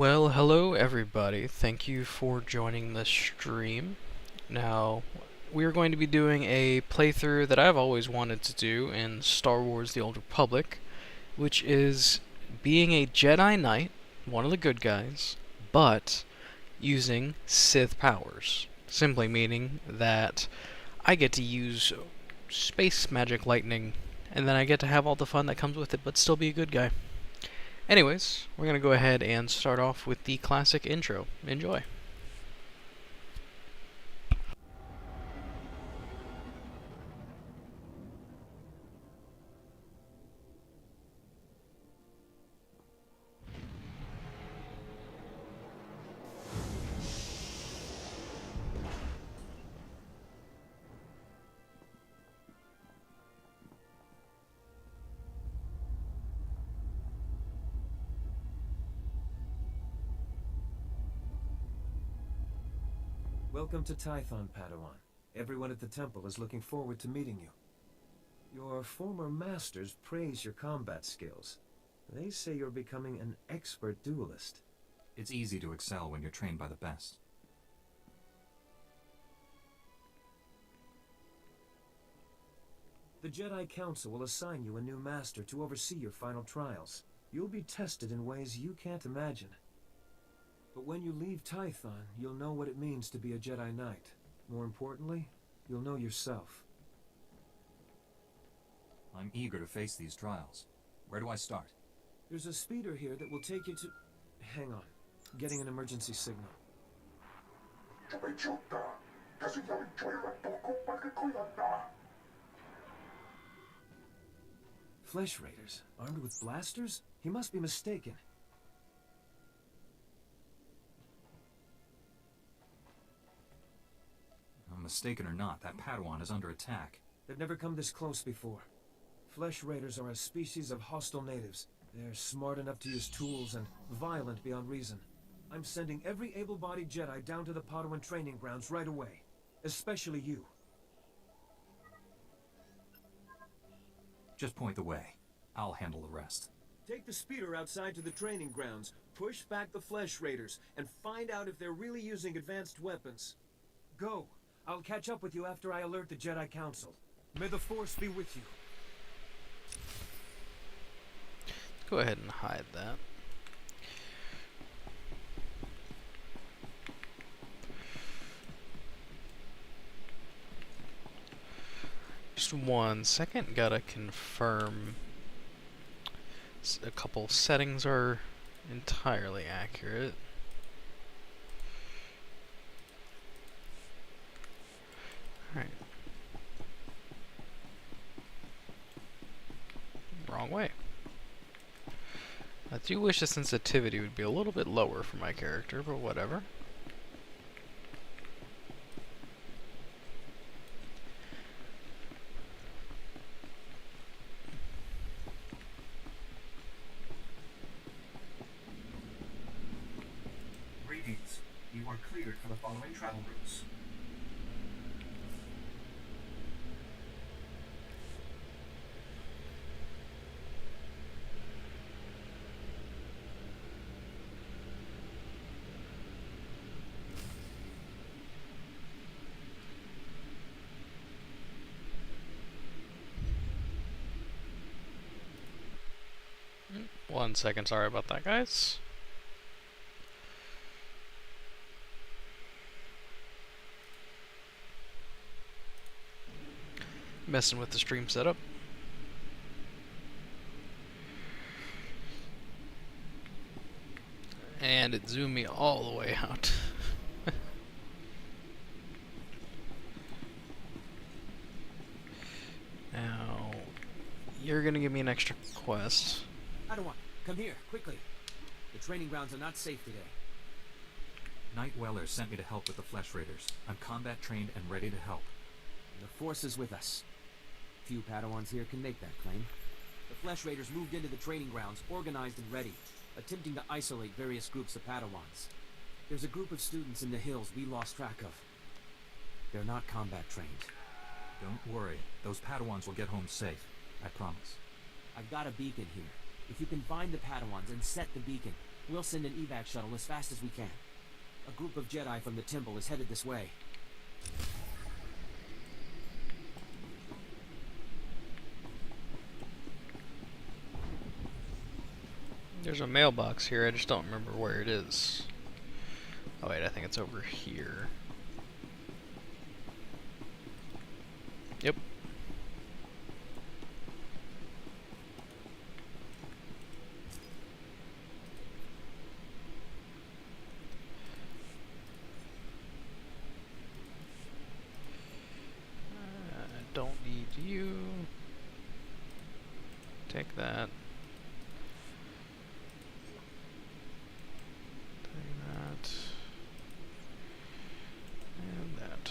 Well, hello everybody. Thank you for joining the stream. Now, we are going to be doing a playthrough that I've always wanted to do in Star Wars The Old Republic, which is being a Jedi Knight, one of the good guys, but using Sith powers. Simply meaning that I get to use space magic lightning, and then I get to have all the fun that comes with it, but still be a good guy. Anyways, we're going to go ahead and start off with the classic intro. Enjoy. Welcome to Tython, Padawan. Everyone at the temple is looking forward to meeting you. Your former masters praise your combat skills. They say you're becoming an expert duelist. It's easy to excel when you're trained by the best. The Jedi Council will assign you a new master to oversee your final trials. You'll be tested in ways you can't imagine. But when you leave Tython, you'll know what it means to be a Jedi Knight. More importantly, you'll know yourself. I'm eager to face these trials. Where do I start? There's a speeder here that will take you to... Hang on. Getting an emergency signal. Flesh Raiders? Armed with blasters? He must be mistaken. Mistaken or not, that Padawan is under attack. They've never come this close before. Flesh Raiders are a species of hostile natives. They're smart enough to use tools and violent beyond reason. I'm sending every able-bodied Jedi down to the Padawan training grounds right away. Especially you. Just point the way. I'll handle the rest. Take the speeder outside to the training grounds, push back the Flesh Raiders, and find out if they're really using advanced weapons. Go! I'll catch up with you after I alert the Jedi Council. May the Force be with you. Go ahead and hide that. Just 1 second, gotta confirm a couple settings are entirely accurate. Alright. Wrong way. I do wish the sensitivity would be a little bit lower for my character, but whatever. Greetings. You are cleared for the following travel routes. One second, sorry about that, guys. Messing with the stream setup. And it zoomed me all the way out. Now, you're gonna give me an extra quest. Padawan, come here, quickly. The training grounds are not safe today. Night Weller sent me to help with the Flesh Raiders. I'm combat trained and ready to help. The Force is with us. Few Padawans here can make that claim. The Flesh Raiders moved into the training grounds, organized and ready, attempting to isolate various groups of Padawans. There's a group of students in the hills we lost track of. They're not combat trained. Don't worry. Those Padawans will get home safe. I promise. I've got a beacon here. If you can find the Padawans and set the beacon, We'll send an evac shuttle as fast as we can. A group of Jedi from the temple is headed this way. There's a mailbox here, I just don't remember where it is. Oh wait, I think it's over here. Yep. Don't need you. Take that. Take that. And that.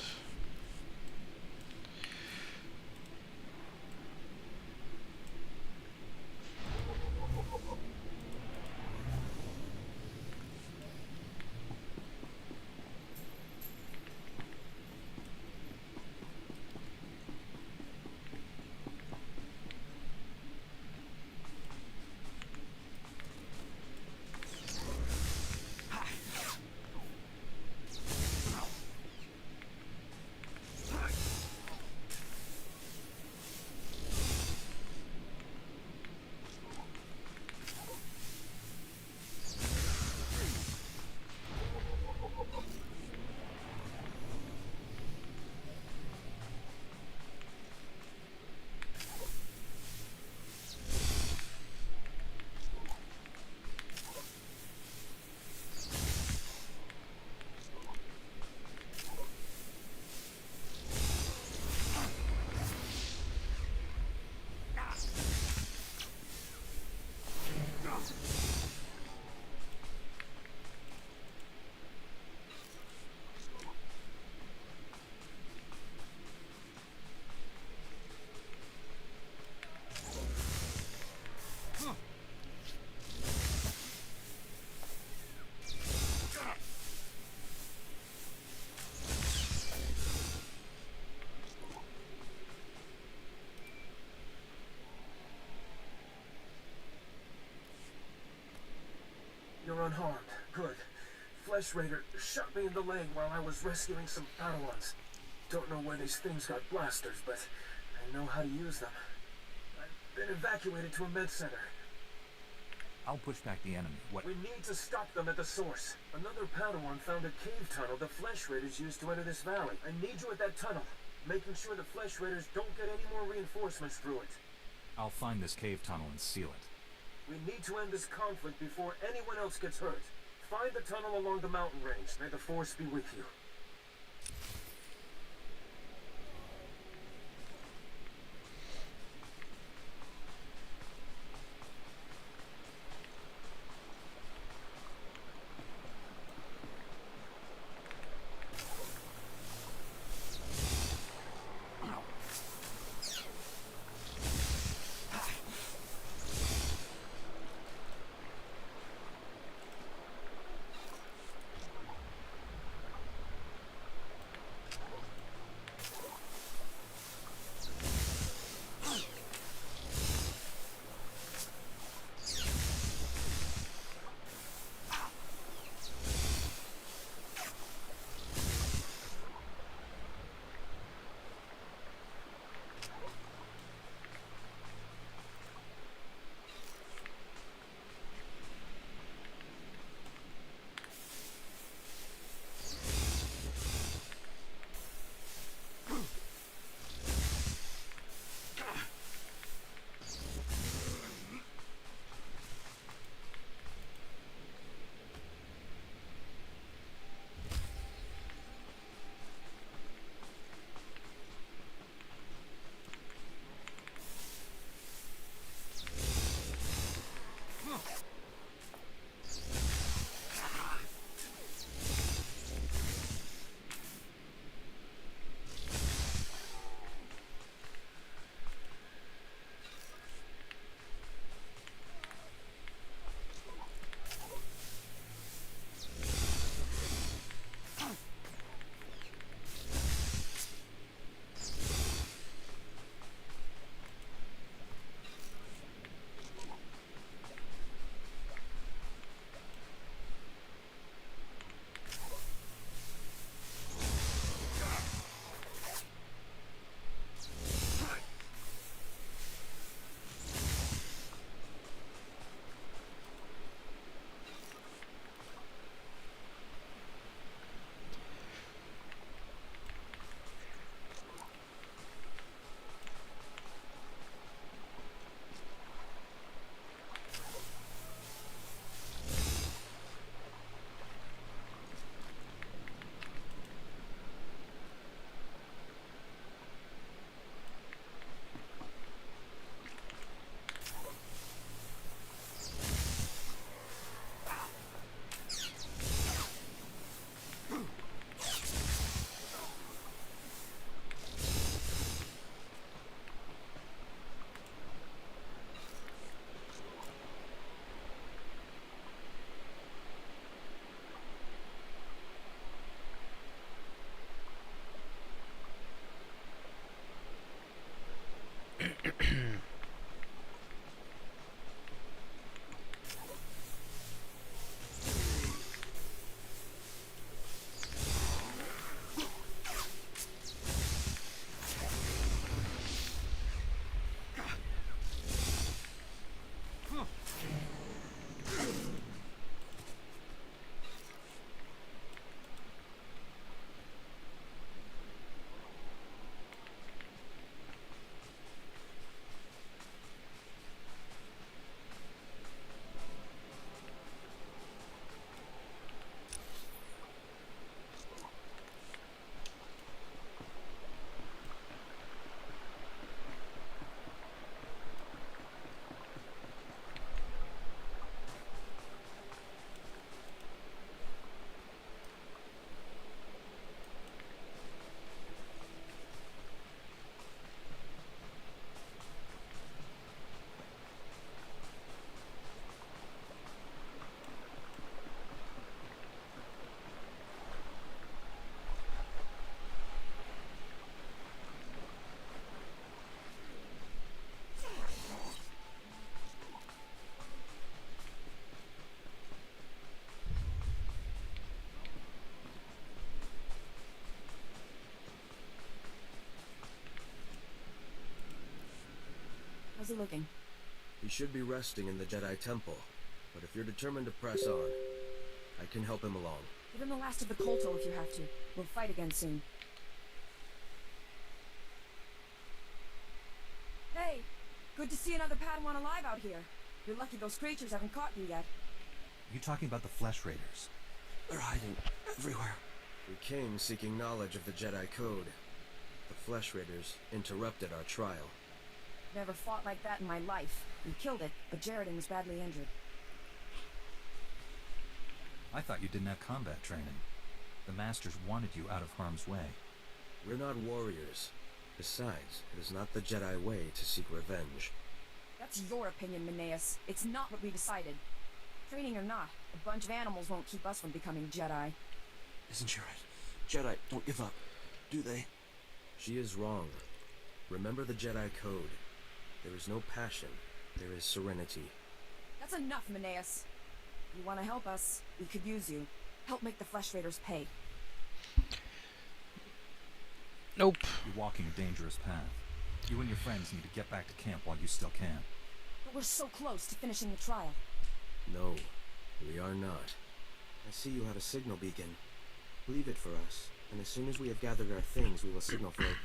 You're unharmed. Good. Flesh Raider shot me in the leg while I was rescuing some Padawans. Don't know where these things got blasters, but I know how to use them. I've been evacuated to a med center. I'll push back the enemy. What? We need to stop them at the source. Another Padawan found a cave tunnel the Flesh Raiders used to enter this valley. I need you at that tunnel, making sure the Flesh Raiders don't get any more reinforcements through it. I'll find this cave tunnel and seal it. We need to end this conflict before anyone else gets hurt. Find the tunnel along the mountain range. May the Force be with you. How's he looking? He should be resting in the Jedi Temple, but if you're determined to press on, I can help him along. Give him the last of the Kolto if you have to. We'll fight again soon. Hey! Good to see another Padawan alive out here. You're lucky those creatures haven't caught you yet. You talking about the Flesh Raiders? They're hiding everywhere. We came seeking knowledge of the Jedi Code. The Flesh Raiders interrupted our trial. Never fought like that in my life. We killed it, but Jaredin was badly injured. I thought you didn't have combat training. The Masters wanted you out of harm's way. We're not warriors. Besides, it is not the Jedi way to seek revenge. That's your opinion, Mineas. It's not what we decided. Training or not, a bunch of animals won't keep us from becoming Jedi. Isn't she right? Jedi don't give up, do they? She is wrong. Remember the Jedi Code. There is no passion. There is serenity. That's enough, Mineas. You want to help us? We could use you. Help make the Flesh Raiders pay. Nope. You're walking a dangerous path. You and your friends need to get back to camp while you still can. But we're so close to finishing the trial. No, we are not. I see you have a signal beacon. Leave it for us, and as soon as we have gathered our things, we will signal for it.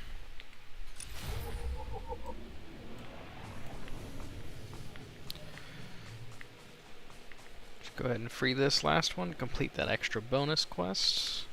Go ahead and free this last one, complete that extra bonus quest.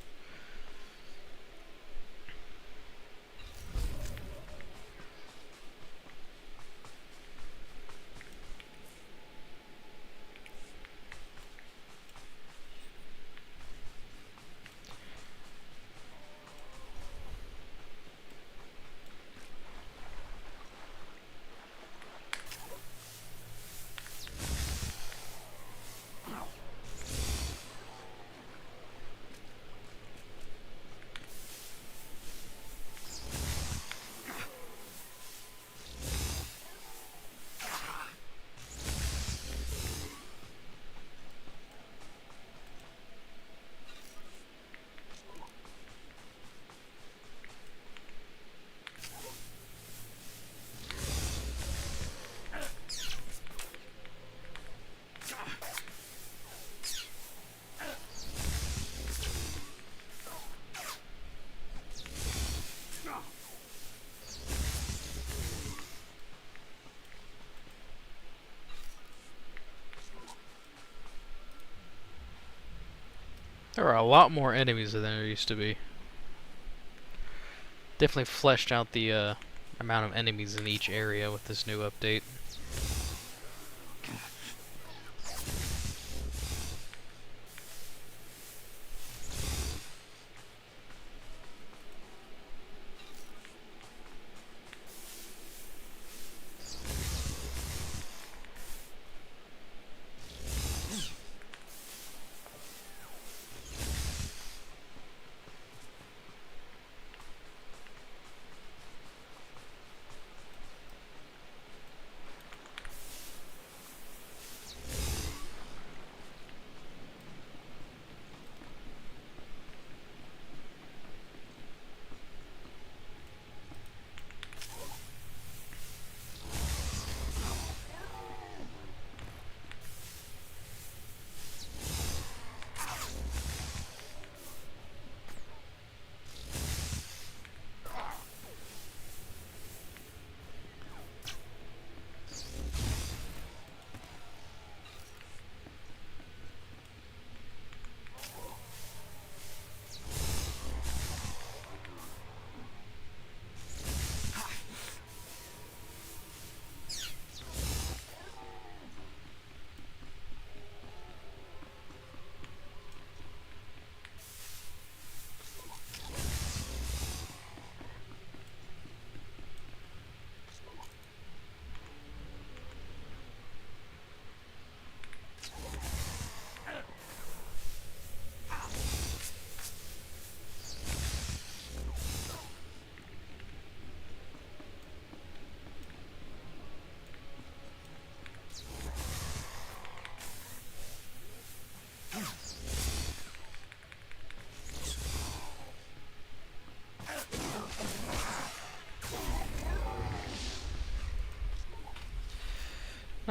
There are a lot more enemies than there used to be. Definitely fleshed out the amount of enemies in each area with this new update.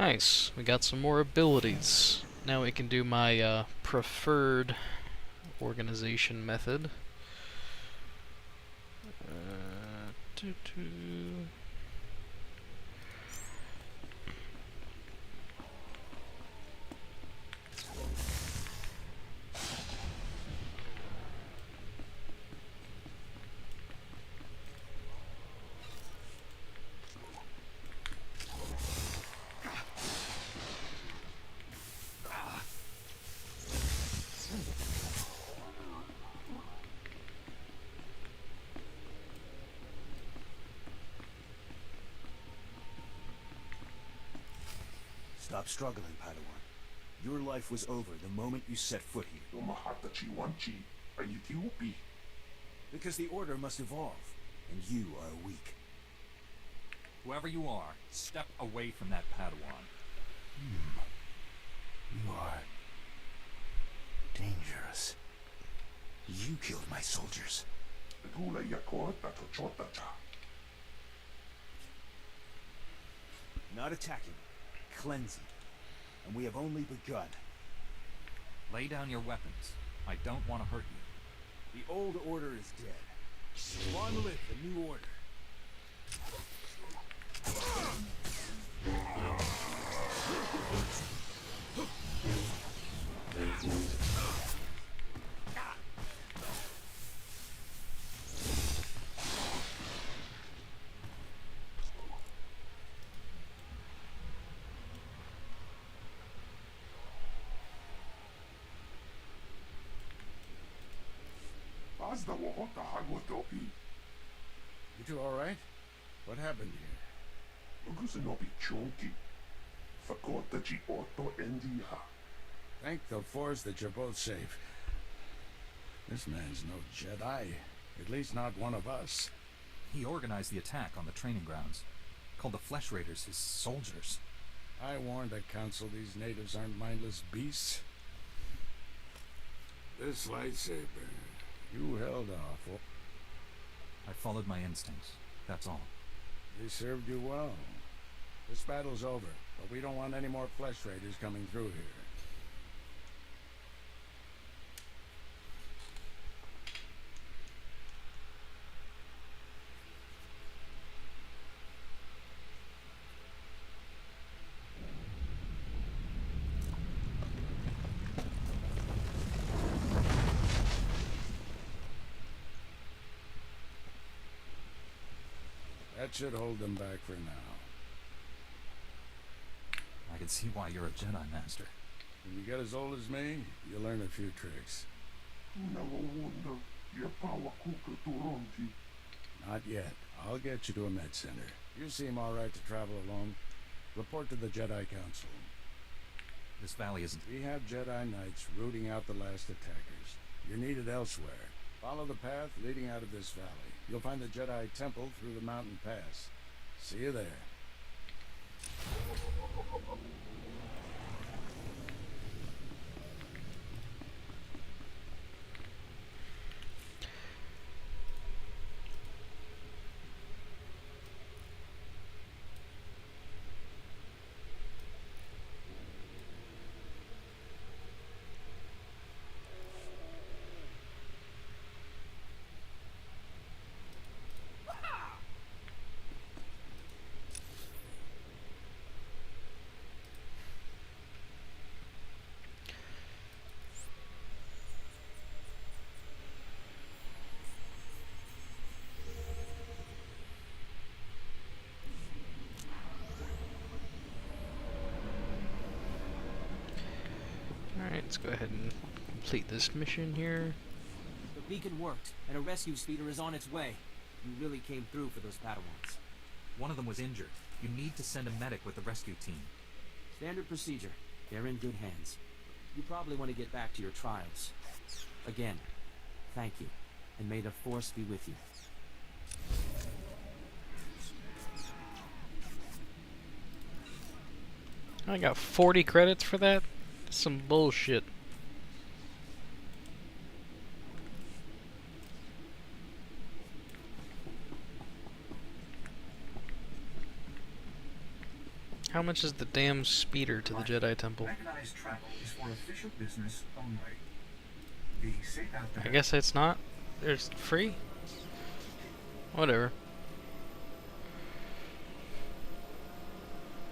Nice. We got some more abilities. Now we can do my preferred organization method. Doo-doo. Stop struggling, Padawan. Your life was over the moment you set foot here. Because the Order must evolve, and you are weak. Whoever you are, step away from that Padawan. You are dangerous. You killed my soldiers. Not attacking, cleansing. And we have only begun. Lay down your weapons. I don't want to hurt you. The old order is dead. Long live the new order. You two all right? What happened here? Thank the Force that you're both safe. This man's no Jedi. At least not one of us. He organized the attack on the training grounds. Called the Flesh Raiders his soldiers. I warned the Council these natives aren't mindless beasts. This lightsaber, you held off. I followed my instincts. That's all. They served you well. This battle's over, but we don't want any more Flesh Raiders coming through here. That should hold them back for now. I can see why you're a Jedi Master. When you get as old as me, you'll learn a few tricks. Not yet. I'll get you to a med center. You seem all right to travel alone. Report to the Jedi Council. This valley isn't... We have Jedi Knights rooting out the last attackers. You're needed elsewhere. Follow the path leading out of this valley. You'll find the Jedi Temple through the mountain pass. See you there. Alright, let's go ahead and complete this mission here. The beacon worked, and a rescue speeder is on its way. You really came through for those Padawans. One of them was injured. You need to send a medic with the rescue team. Standard procedure. They're in good hands. You probably want to get back to your trials. Again, thank you, and may the Force be with you. I got 40 credits for that? That's some bullshit. How much is the damn speeder to the Jedi Temple? Mechanized travel is for official business only. Be safe out there. I guess it's not. It's free? Whatever.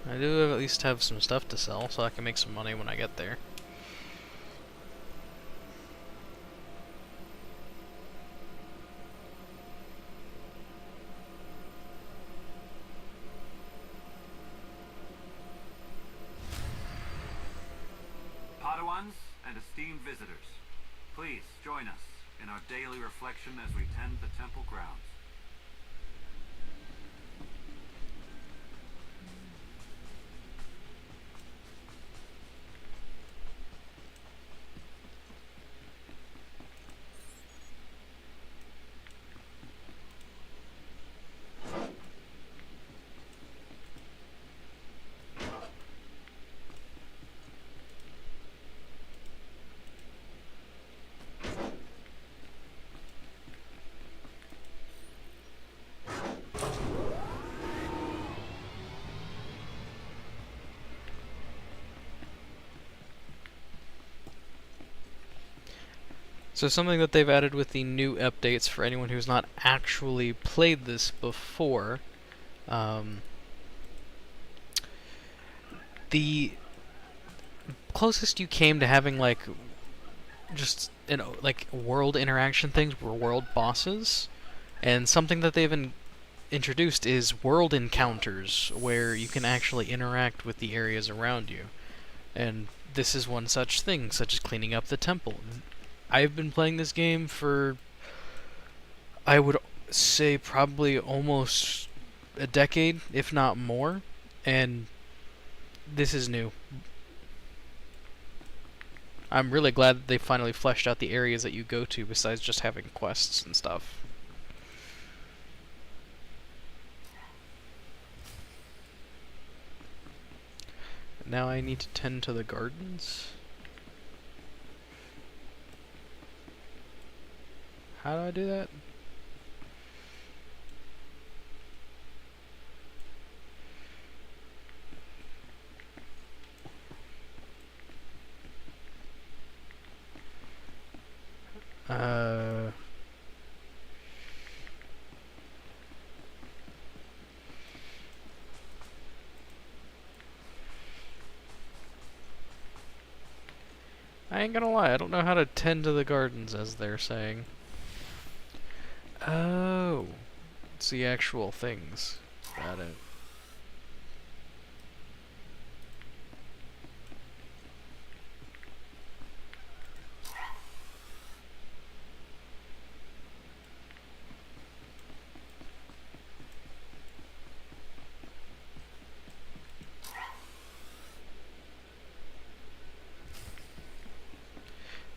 I do at least have some stuff to sell, so I can make some money when I get there. Padawans and esteemed visitors, please join us in our daily reflection as we tend the temple grounds. So something that they've added with the new updates for anyone who's not actually played this before, the closest you came to having like just like world interaction things were world bosses, and something that they've introduced is world encounters where you can actually interact with the areas around you, and this is one such thing, such as cleaning up the temple. I've been playing this game for, I would say, probably almost a decade, if not more, and this is new. I'm really glad that they finally fleshed out the areas that you go to besides just having quests and stuff. Now I need to tend to the gardens. How do I do that? I ain't gonna lie, I don't know how to tend to the gardens, as they're saying. Oh, it's the actual things. Got it.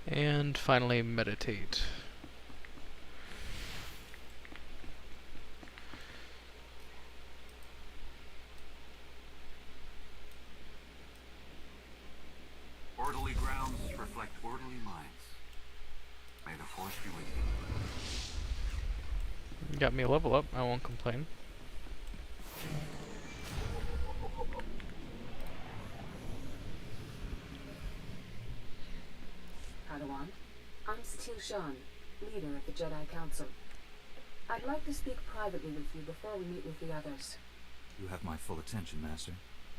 And finally, meditate. Orderly grounds reflect orderly minds. May the force be with you. Got me a level up, I won't complain. Padawan, I'm Satil Shan, leader of the Jedi Council. I'd like to speak privately with you before we meet with the others. You have my full attention, Master.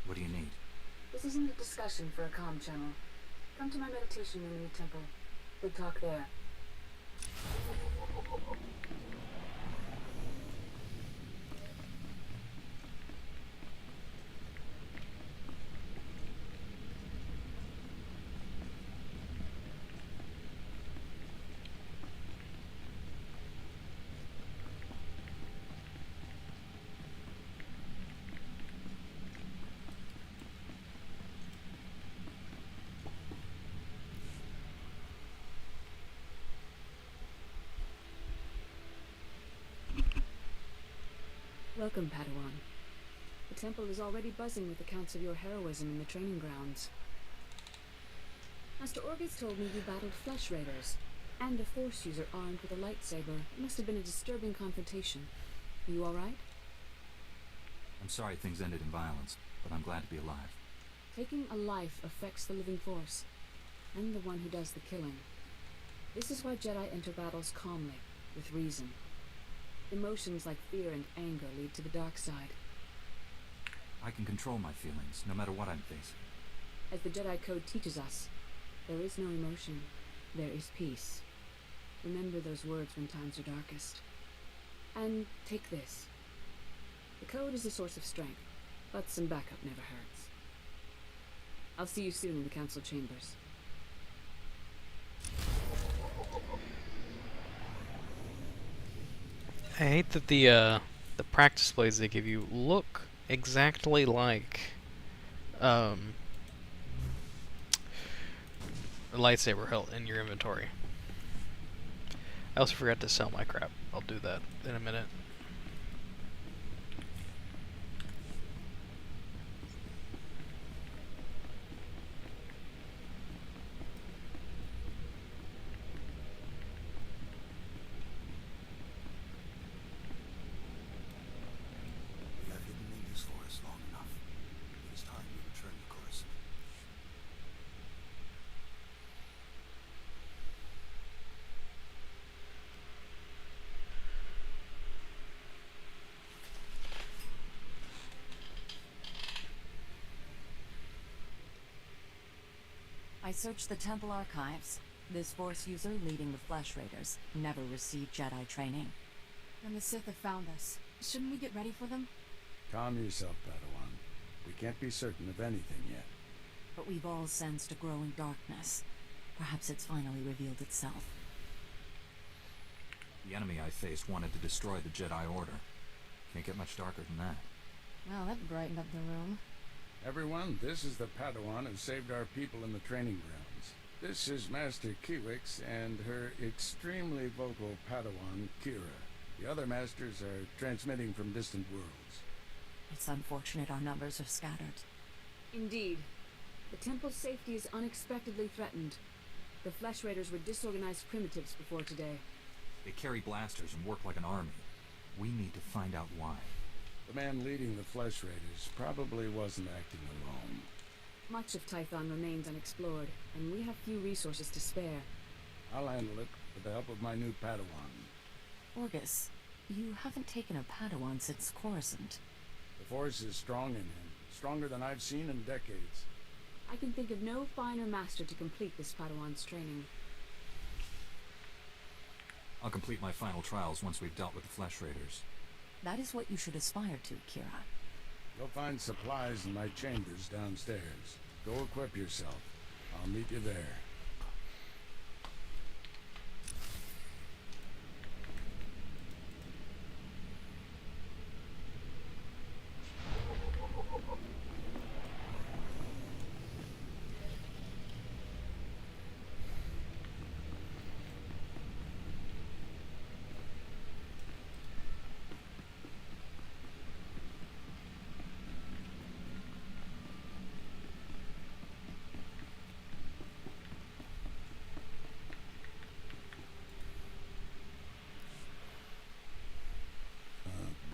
What do you need? This isn't a discussion for a comm channel. Come to my meditation room in the temple. We'll talk there. Welcome, Padawan. The temple is already buzzing with accounts of your heroism in the training grounds. Master Orgis told me you battled flesh raiders, and a force user armed with a lightsaber. It must have been a disturbing confrontation. Are you alright? I'm sorry things ended in violence, but I'm glad to be alive. Taking a life affects the living force, and the one who does the killing. This is why Jedi enter battles calmly, with reason. Emotions like fear and anger lead to the dark side. I can control my feelings, no matter what I'm facing. As the Jedi Code teaches us, there is no emotion, there is peace. Remember those words when times are darkest. And take this. The Code is a source of strength, but some backup never hurts. I'll see you soon in the Council chambers. I hate that the practice blades they give you look exactly like a lightsaber hilt in your inventory. I also forgot to sell my crap. I'll do that in a minute. We have hidden in this forest long enough. It is time we return to Coruscant. I searched the temple archives. This Force user leading the Flesh Raiders never received Jedi training. And the Sith have found us. Shouldn't we get ready for them? Calm yourself, Padawan. We can't be certain of anything yet. But we've all sensed a growing darkness. Perhaps it's finally revealed itself. The enemy I faced wanted to destroy the Jedi Order. Can't get much darker than that. Well, that brightened up the room. Everyone, this is the Padawan who saved our people in the training grounds. This is Master Kiwix and her extremely vocal Padawan, Kira. The other masters are transmitting from distant worlds. It's unfortunate our numbers are scattered. Indeed. The temple's safety is unexpectedly threatened. The Flesh Raiders were disorganized primitives before today. They carry blasters and work like an army. We need to find out why. The man leading the Flesh Raiders probably wasn't acting alone. Much of Tython remains unexplored, and we have few resources to spare. I'll handle it with the help of my new Padawan. Orgus, you haven't taken a Padawan since Coruscant. The Force is strong in him, stronger than I've seen in decades. I can think of no finer master to complete this Padawan's training. I'll complete my final trials once we've dealt with the Flesh Raiders. That is what you should aspire to, Kira. You'll find supplies in my chambers downstairs. Go equip yourself. I'll meet you there.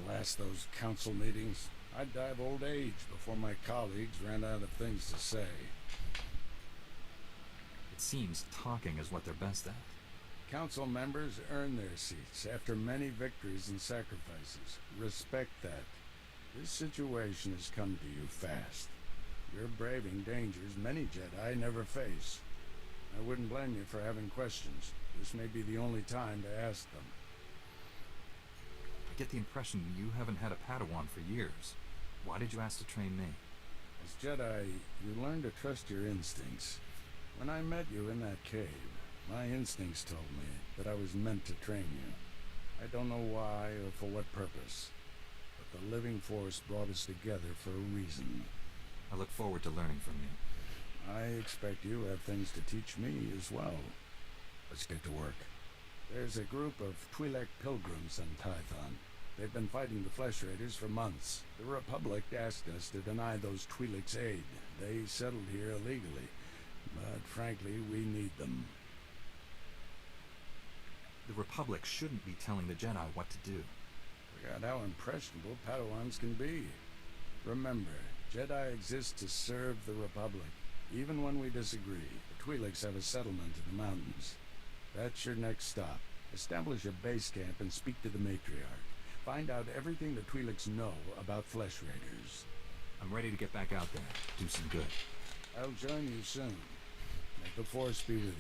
Blast those council meetings. I'd die of old age before my colleagues ran out of things to say. It seems talking is what they're best at. Council members earn their seats after many victories and sacrifices. Respect that. This situation has come to you fast. You're braving dangers many Jedi never face. I wouldn't blame you for having questions. This may be the only time to ask them. I get the impression you haven't had a Padawan for years. Why did you ask to train me? As Jedi, you learn to trust your instincts. When I met you in that cave, my instincts told me that I was meant to train you. I don't know why or for what purpose, but the living force brought us together for a reason. I look forward to learning from you. I expect you have things to teach me as well. Let's get to work. There's a group of Twi'lek pilgrims in Tython. They've been fighting the Flesh Raiders for months. The Republic asked us to deny those Twi'leks aid. They settled here illegally, but frankly, we need them. The Republic shouldn't be telling the Jedi what to do. Forgot how impressionable Padawans can be. Remember, Jedi exist to serve the Republic. Even when we disagree, the Twi'leks have a settlement in the mountains. That's your next stop. Establish a base camp and speak to the matriarch. Find out everything the Twi'leks know about Flesh Raiders. I'm ready to get back out there, do some good. I'll join you soon. May the Force be with you.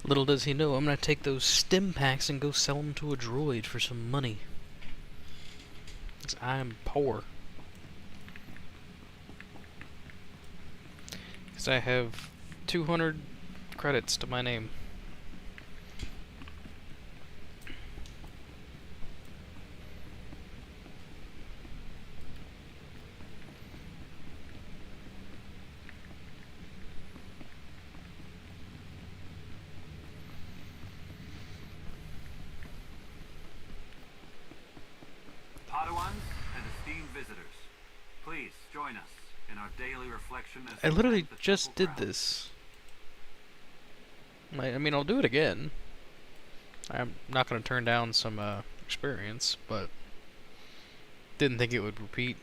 Little does he know, I'm gonna take those stim packs and go sell them to a droid for some money. 'Cause I'm poor. 'Cause I have 200 credits to my name. Padawans and esteemed visitors, please join us in our daily reflection as I we literally thank the just temple did grounds. this. I mean, I'll do it again. I'm not gonna turn down some experience, but didn't think it would repeat.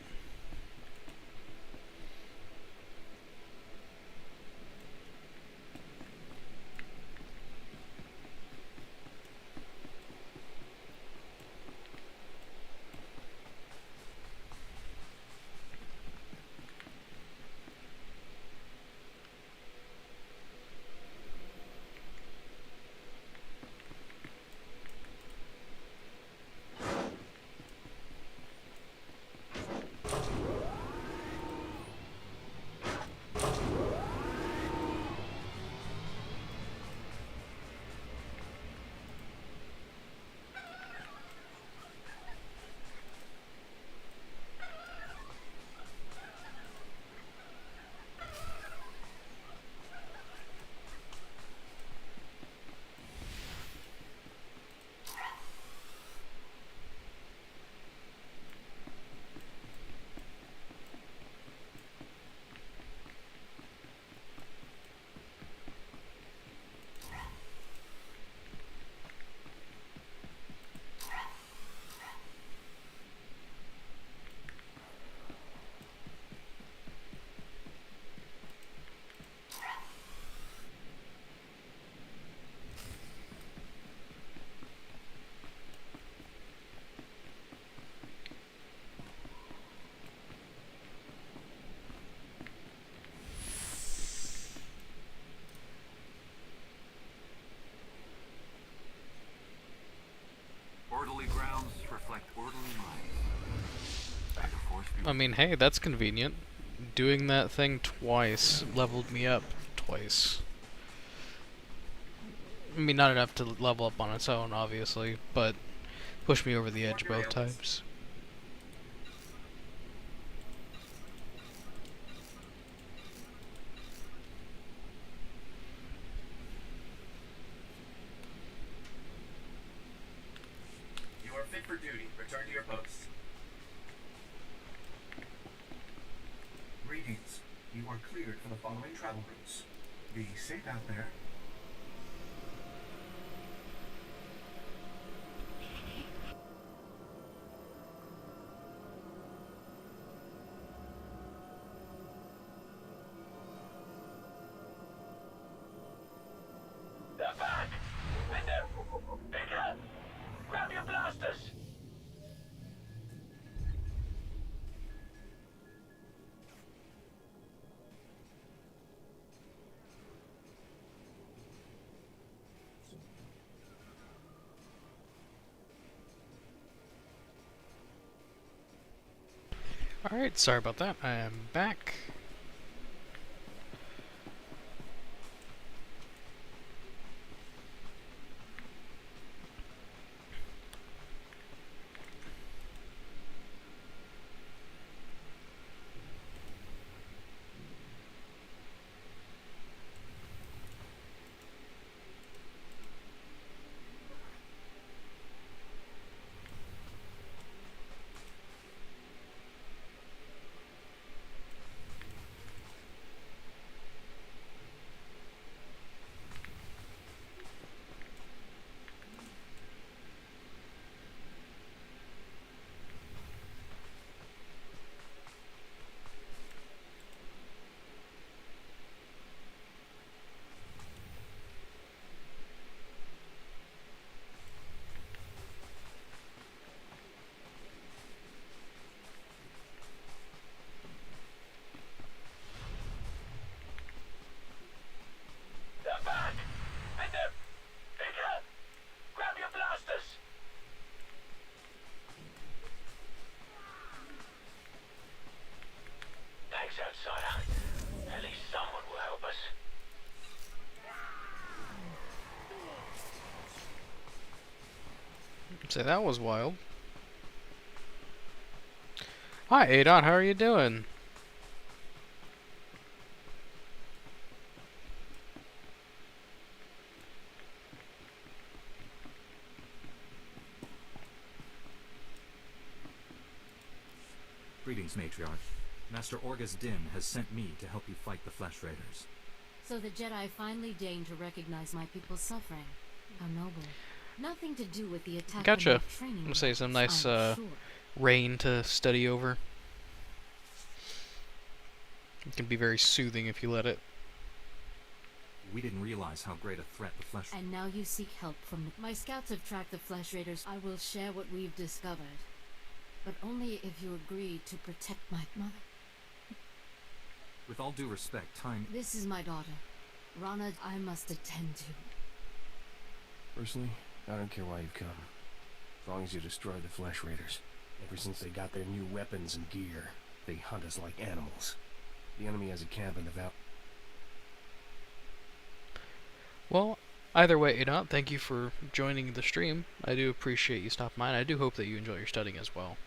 Orderly grounds reflect orderly minds. May the Force be I with mean, hey, that's convenient. Doing that thing twice leveled me up twice. I mean, not enough to level up on its own, obviously, but pushed me over the edge both times. You are fit for duty. Return to your posts. Greetings. You are cleared for the following travel routes. Be safe out there. They're back! And they're bigger! Grab your blasters! Alright, sorry about that. I am back. Say that was wild. Hi, Adon. How are you doing? Greetings, Matriarch. Master Orgus Din has sent me to help you fight the Flesh Raiders. So the Jedi finally deigned to recognize my people's suffering. How noble. Nothing to do with the attack Gotcha. on my training I'm gonna say some grounds, nice I'm sure. rain to study over. It can be very soothing if you let it. We didn't realize how great a threat the Flesh... And now you seek help from the... My scouts have tracked the Flesh Raiders. I will share what we've discovered. But only if you agree to protect my mother. With all due respect, time... This is my daughter. Rana, I must attend to. Personally, I don't care why you've come. As long as you destroy the Flesh Raiders. Ever since they got their new weapons and gear, they hunt us like animals. The enemy has a camp in the valley. Well, either way, Adon, thank you for joining the stream. I do appreciate you stopping by, and I do hope that you enjoy your studying as well.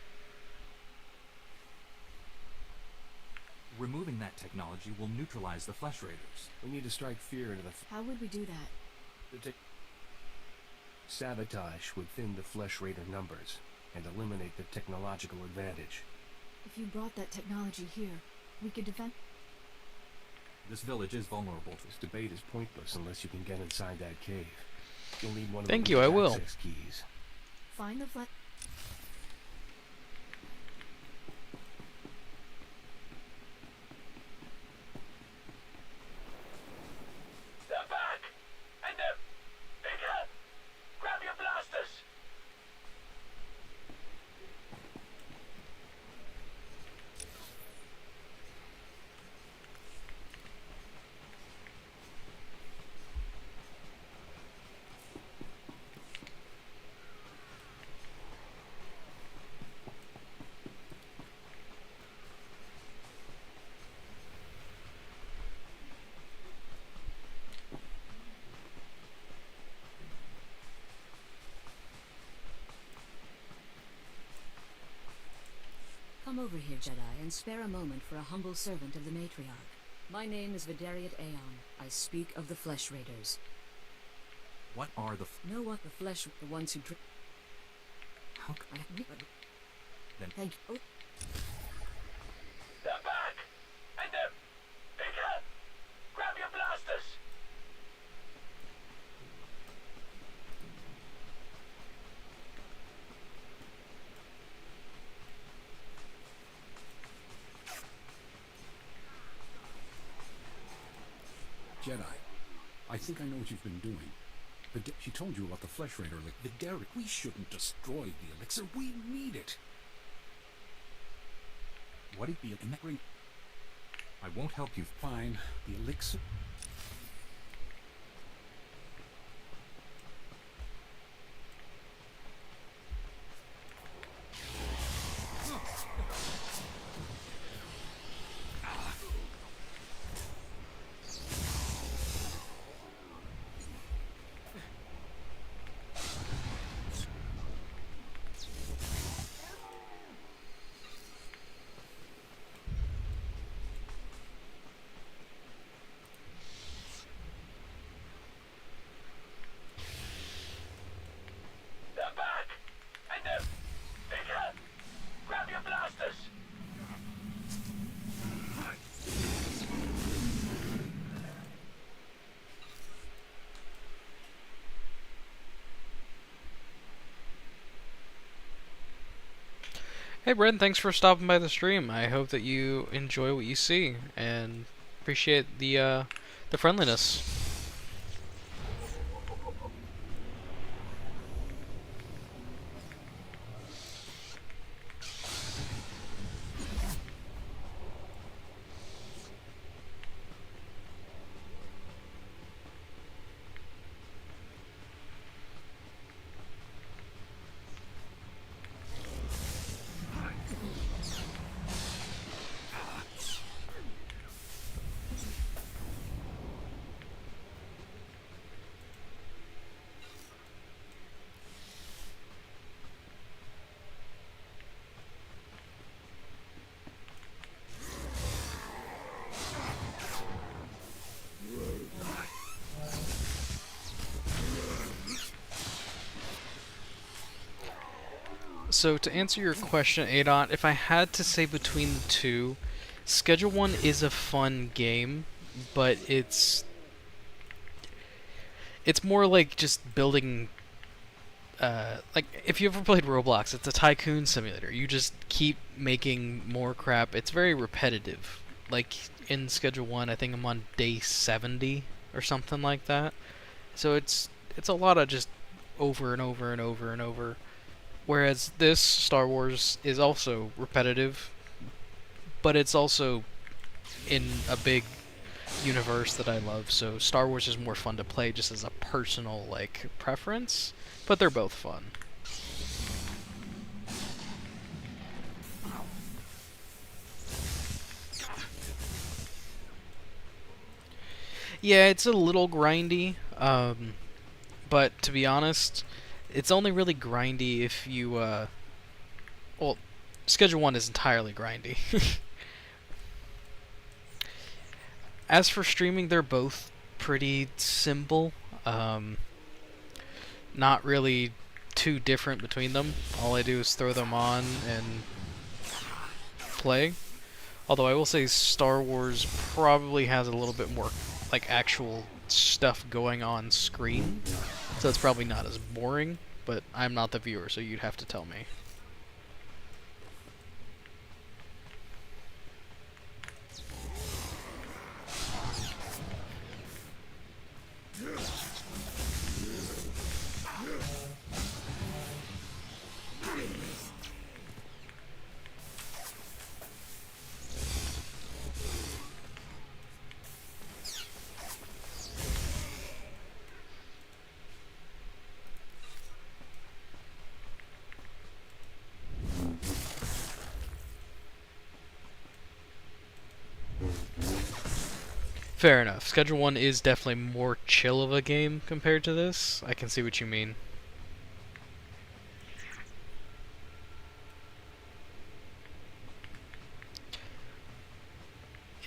Removing that technology will neutralize the Flesh Raiders. We need to strike fear into the... How would we do that? Sabotage would thin the Flesh Raider numbers and eliminate the technological advantage. If you brought that technology here, we could defend... This village is vulnerable. This debate is pointless unless you can get inside that cave. You'll need one of Thank the you, I will. access keys. Find the flesh... Step back! And bigger! Grab your blasters! Come over here, Jedi, and spare a moment for a humble servant of the Matriarch. My name is Vidariat Aeon. I speak of the Flesh Raiders. What are the... Know what the Flesh... the ones who drink... How... Then... Thank you. Step back! And bigger! Grab your blasters! Jedi, I think I know what you've been doing. She told you about the Flesh Raider elixir. Derek, we shouldn't destroy the elixir. We need it. What it be in that ring? I won't help you. Fine. The elixir. Step back! And bigger! Grab your blasters! Hey, Brent, thanks for stopping by the stream. I hope that you enjoy what you see and appreciate the friendliness. So to answer your question, Adon, if I had to say between the two, Schedule 1 is a fun game, but it's more like just building. Like if you ever played Roblox, it's a tycoon simulator. You just keep making more crap. It's very repetitive. Like in Schedule 1, I think I'm on day 70 or something like that. So it's a lot of just over and over and over and over. Whereas this Star Wars is also repetitive, but it's also in a big universe that I love. So Star Wars is more fun to play just as a personal like preference, but they're both fun. Yeah, it's a little grindy, but to be honest, it's only really grindy if you, well, Schedule 1 is entirely grindy. As for streaming, they're both pretty simple. Not really too different between them. All I do is throw them on and play. Although I will say Star Wars probably has a little bit more like actual stuff going on screen. So it's probably not as boring, but I'm not the viewer, so you'd have to tell me. Fair enough. Schedule 1 is definitely more chill of a game compared to this. I can see what you mean.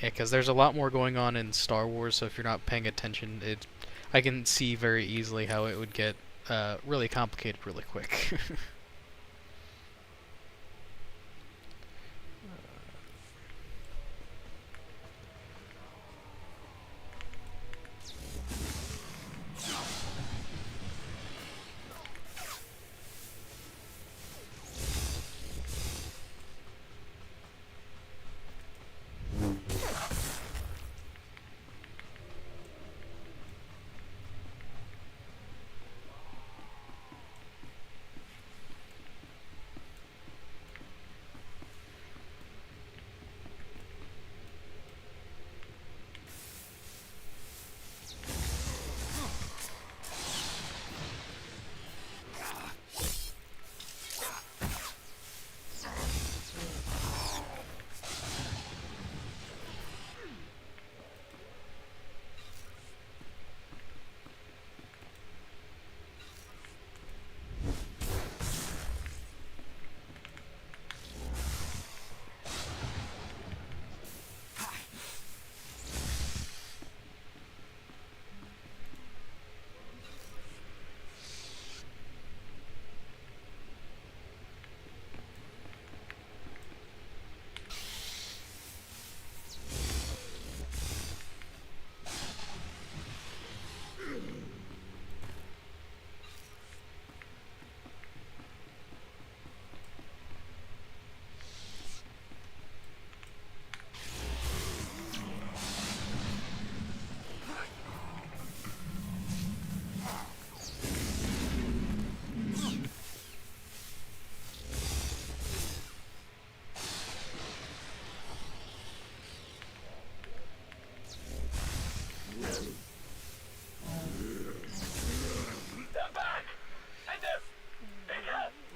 Yeah, because there's a lot more going on in Star Wars, so if you're not paying attention, I can see very easily how it would get really complicated really quick.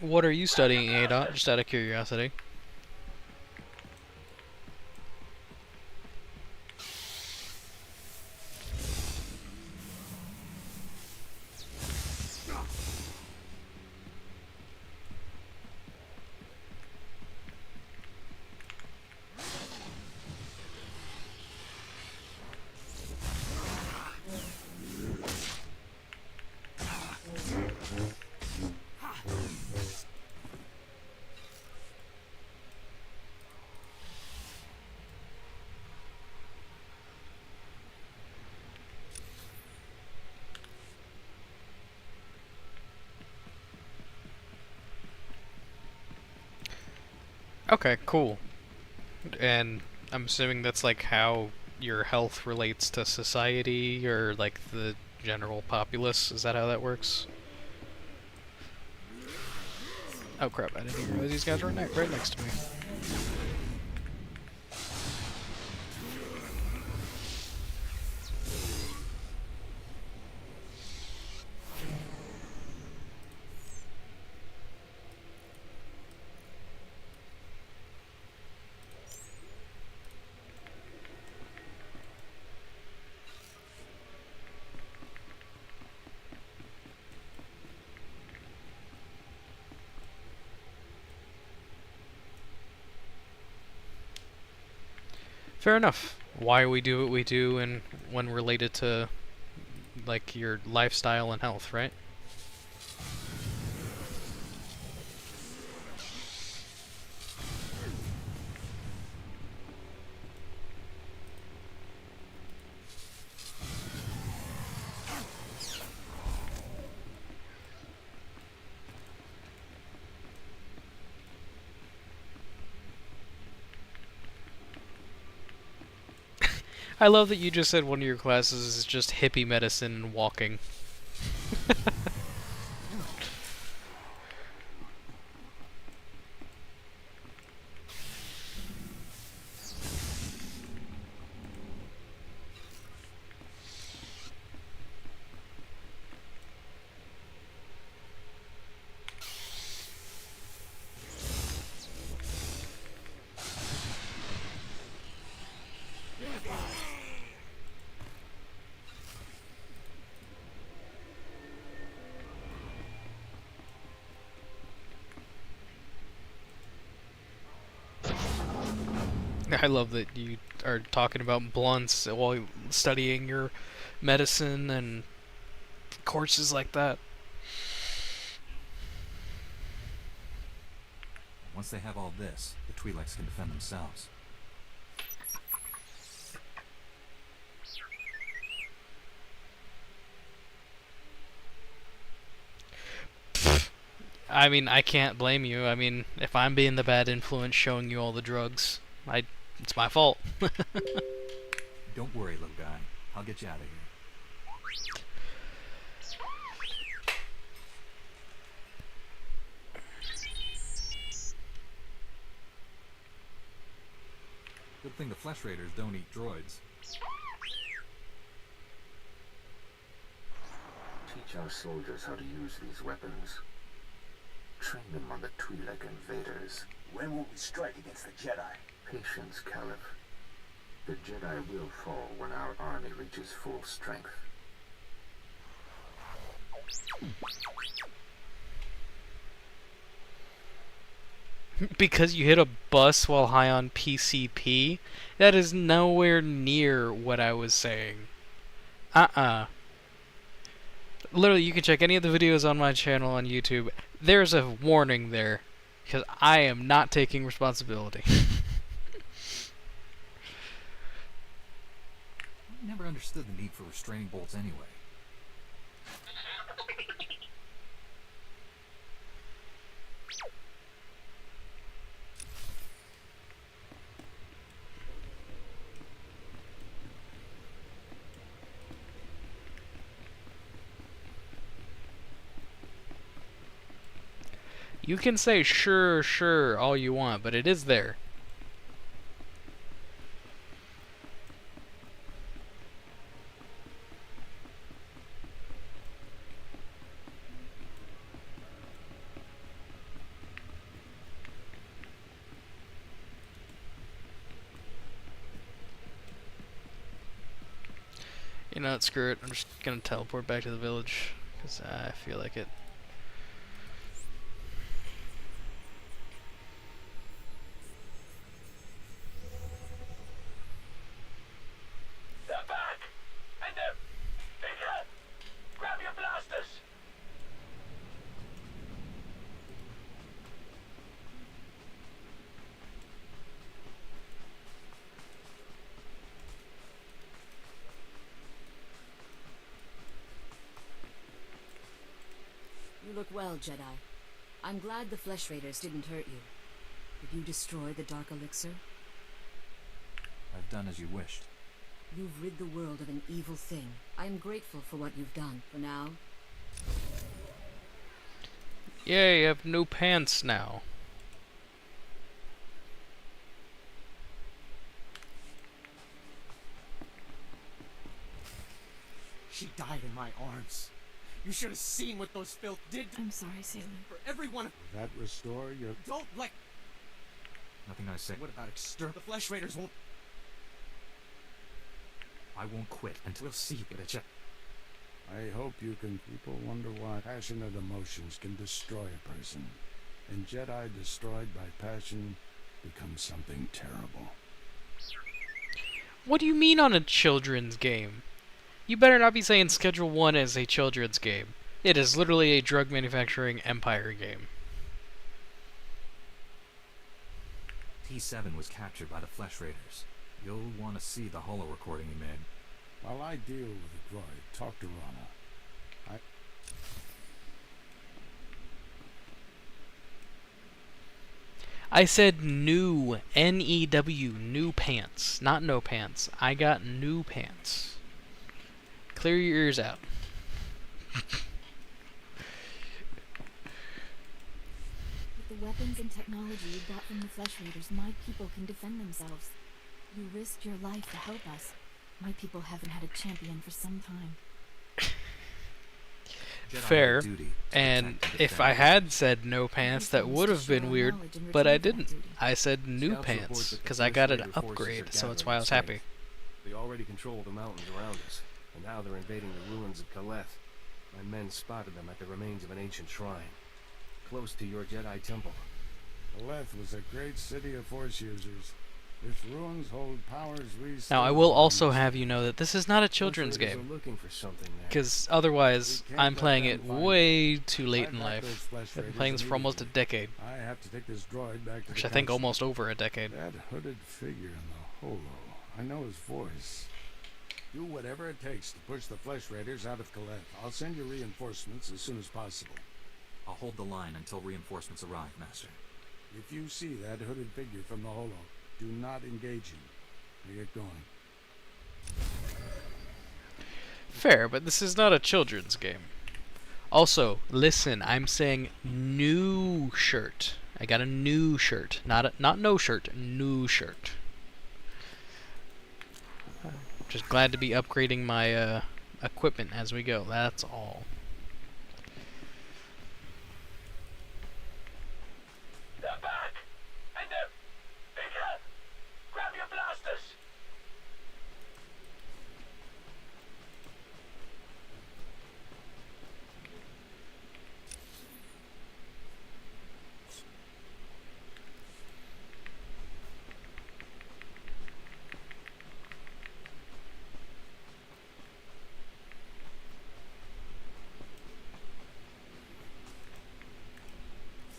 What are you studying, Ada? Just out of curiosity. Okay, cool. And I'm assuming that's like how your health relates to society or like the general populace. Is that how that works? Oh crap, I didn't even realize these guys were right next to me. Fair enough. Why we do what we do and when related to like your lifestyle and health, right? I love that you just said one of your classes is just hippie medicine and walking. I love that you are talking about blunts while studying your medicine and courses like that. Once they have all this, the Twi'leks can defend themselves. I mean, I can't blame you. I mean, if I'm being the bad influence showing you all the drugs, it's my fault. Don't worry, little guy. I'll get you out of here. Good thing the Flesh Raiders don't eat droids. Teach our soldiers how to use these weapons. Train them on the Twi'lek invaders. When will we strike against the Jedi? Patience, Caliph. The Jedi will fall when our army reaches full strength. Because you hit a bus while high on PCP? That is nowhere near what I was saying. Literally, you can check any of the videos on my channel on YouTube. There's a warning there, because I am not taking responsibility. I never understood the need for restraining bolts anyway. You can say sure, sure all you want, but it is there. You know what, screw it. I'm just gonna teleport back to the village, because I feel like it. They're back! And they're bigger! Grab your blasters! You look well, Jedi. I'm glad the Flesh Raiders didn't hurt you. Did you destroy the Dark Elixir? I've done as you wished. You've rid the world of an evil thing. I am grateful for what you've done. For now, Yay, I have new pants now. She died in my arms. You should have seen what those filth did. I'm sorry, Sailor. For everyone. Will that restore your... Don't let... Nothing I say. What about exterminate? The Flesh Raiders won't... I won't quit until... We'll see, Bitch. I hope you can... People wonder why passionate emotions can destroy a person. And Jedi destroyed by passion becomes something terrible. What do you mean on a children's game? You better not be saying Schedule 1 is a children's game. It is literally a drug manufacturing empire game. T7 was captured by the Flesh Raiders. You'll want to see the holo recording he made. While I deal with the droid, talk to Rana. I said new, N-E-W, new pants, not no pants. I got new pants. Clear your ears out. With the weapons and technology you got from the Flesh Raiders, my people can defend themselves. You risked your life to help us. My people haven't had a champion for some time. Fair, and if I had said no pants, that would have been weird, but I didn't. I said new pants, because I got an upgrade, so that's why I was happy. They already control the mountains around us, and now they're invading the ruins of Kaleth. My men spotted them at the remains of an ancient shrine, close to your Jedi temple. Kaleth was a great city of Force users. Its ruins hold powers we Now, I will also have you know that this is not a children's game, because otherwise I'm playing it way too late in life. I've been playing this for almost a decade, I have to take this droid back to which the I think council. almost over a decade. That hooded figure in the holo. I know his voice. Do whatever it takes to push the Flesh Raiders out of Kaleth. I'll send you reinforcements as soon as possible. I'll hold the line until reinforcements arrive, Master. If you see that hooded figure from the holo, do not engage him. I get going. Fair, but this is not a children's game. Also, listen, I'm saying new shirt. I got a new shirt, not no shirt, new shirt. Just glad to be upgrading my equipment as we go. That's all. They're back! And they're bigger! Grab your blasters!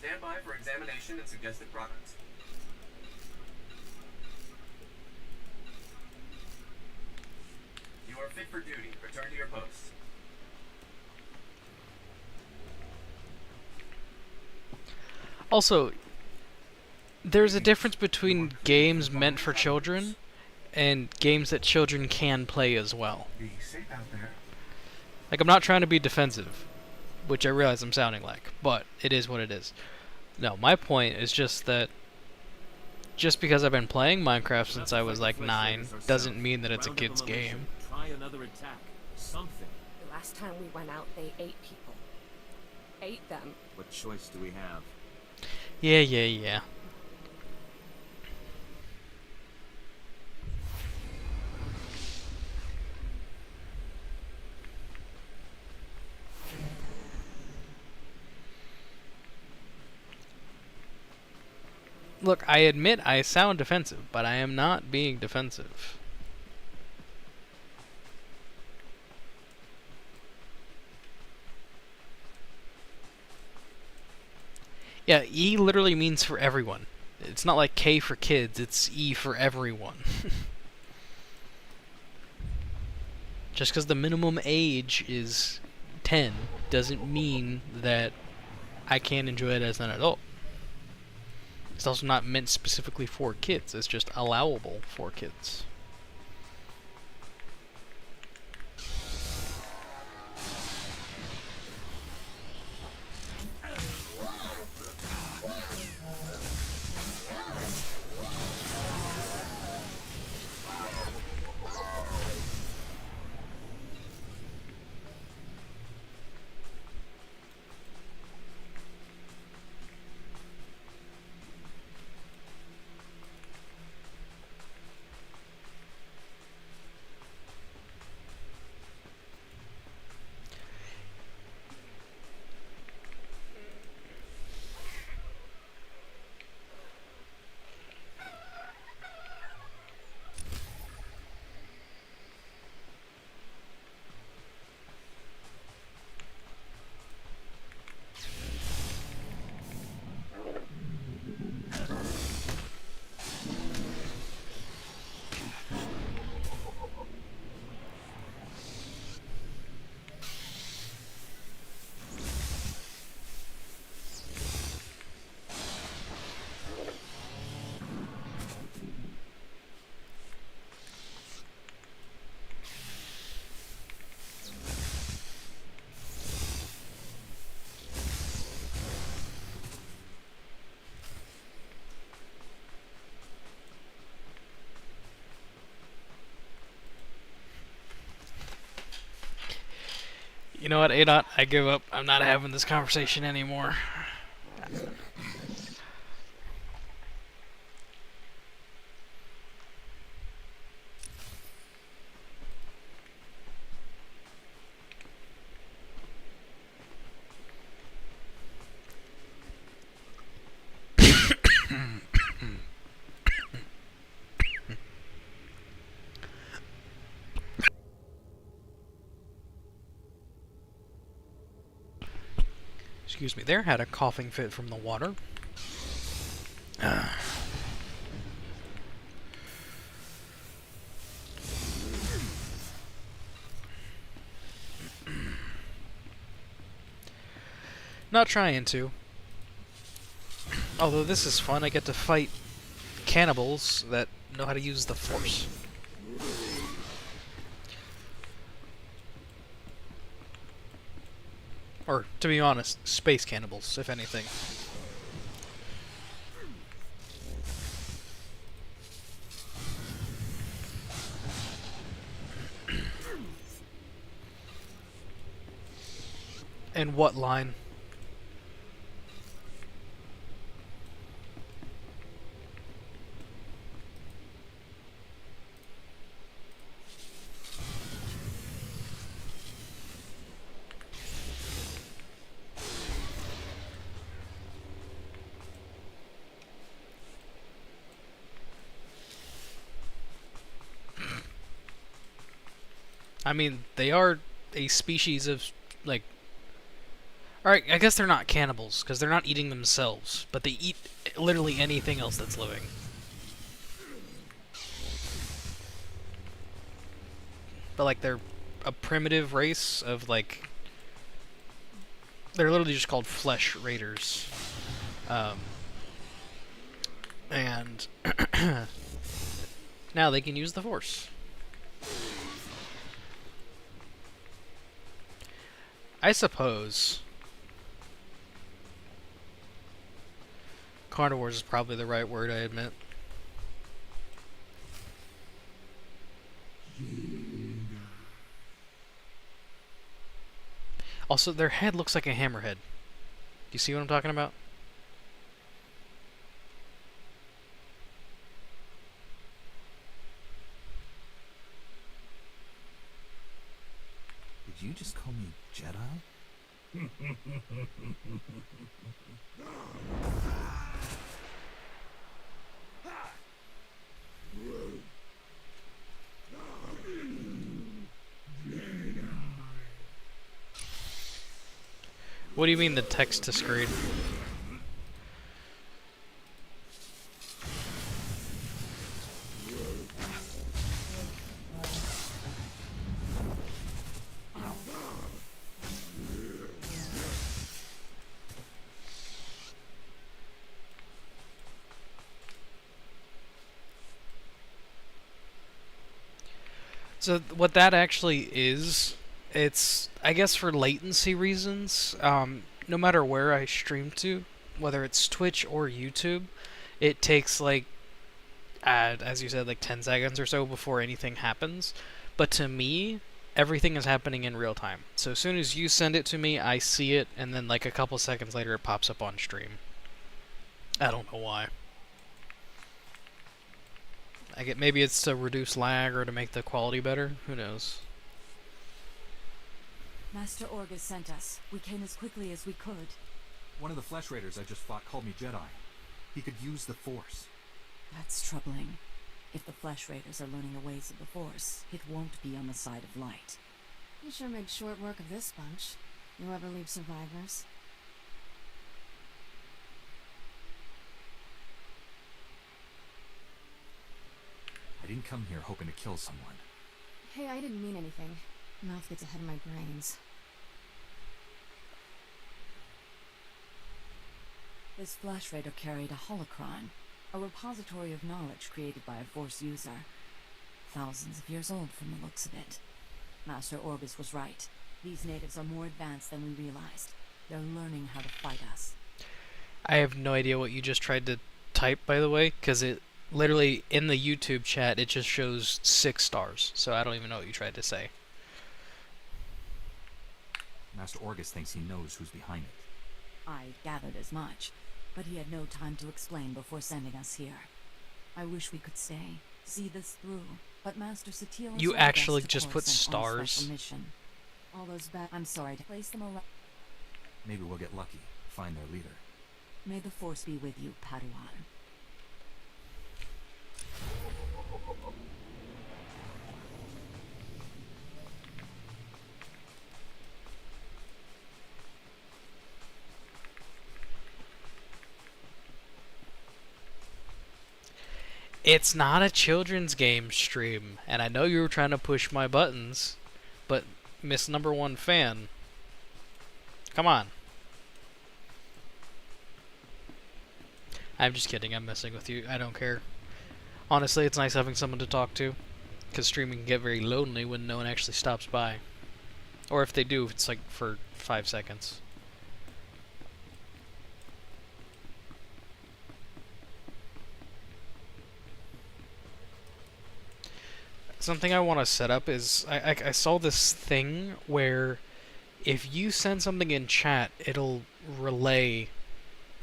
Stand by for examination and suggested products. You are fit for duty. Return to your posts. Also, there's a difference between games meant for children and games that children can play as well. Be safe out there. Like, I'm not trying to be defensive, which I realize I'm sounding like, but it is what it is. No, my point is just that just because I've been playing Minecraft since I was like 9 doesn't mean that it's a kid's game. Try another attack. Something. The last time we went out, they ate people. Ate them. What choice do we have? Yeah. Look, I admit I sound defensive, but I am not being defensive. Yeah, E literally means for everyone. It's not like K for kids, it's E for everyone. Just because the minimum age is 10 doesn't mean that I can't enjoy it as an adult. It's also not meant specifically for kids. It's just allowable for kids. You know what, Adot? I give up. I'm not having this conversation anymore. Excuse me there, had a coughing fit from the water. Not trying to. Although this is fun, I get to fight cannibals that know how to use the Force. Or, to be honest, space cannibals, if anything. And what line? I mean, they are a species of, like... Alright, I guess they're not cannibals, because they're not eating themselves, but they eat literally anything else that's living. But, like, they're a primitive race of, like... They're literally just called flesh raiders. And... now they can use the Force. I suppose carnivores is probably the right word, I admit. Also, their head looks like a hammerhead. Do you see what I'm talking about? Did you just call me Jedi? What do you mean the text to screen? So what that actually is, it's, I guess, for latency reasons. No matter where I stream to, whether it's Twitch or YouTube, it takes like, as you said, like 10 seconds or so before anything happens. But to me, everything is happening in real time. So as soon as you send it to me, I see it, and then like a couple seconds later, it pops up on stream. I don't know why. Maybe it's to reduce lag or to make the quality better. Who knows? Master Orgus sent us. We came as quickly as we could. One of the Flesh Raiders I just fought called me Jedi. He could use the Force. That's troubling. If the Flesh Raiders are learning the ways of the Force, it won't be on the side of light. You sure made short work of this bunch. You ever leave survivors? I didn't come here hoping to kill someone. Hey, I didn't mean anything. Mouth gets ahead of my brains. This Flesh Raider carried a holocron, a repository of knowledge created by a Force user. Thousands of years old from the looks of it. Master Orgus was right. These natives are more advanced than we realized. They're learning how to fight us. I have no idea what you just tried to type, by the way, because it literally, in the YouTube chat, it just shows 6 stars, so I don't even know what you tried to say. Master Orgus thinks he knows who's behind it. I gathered as much, but he had no time to explain before sending us here. I wish we could stay, see this through, but Master Satil You actually just put stars? All those I'm sorry to place them around. Maybe we'll get lucky, find their leader. May the Force be with you, Padawan. It's not a children's game stream, and I know you were trying to push my buttons, but Miss Number One Fan, come on. I'm just kidding, I'm messing with you, I don't care. Honestly, it's nice having someone to talk to, because streaming can get very lonely when no one actually stops by. Or if they do, it's like for 5 seconds. Something I want to set up is, I saw this thing where if you send something in chat, it'll relay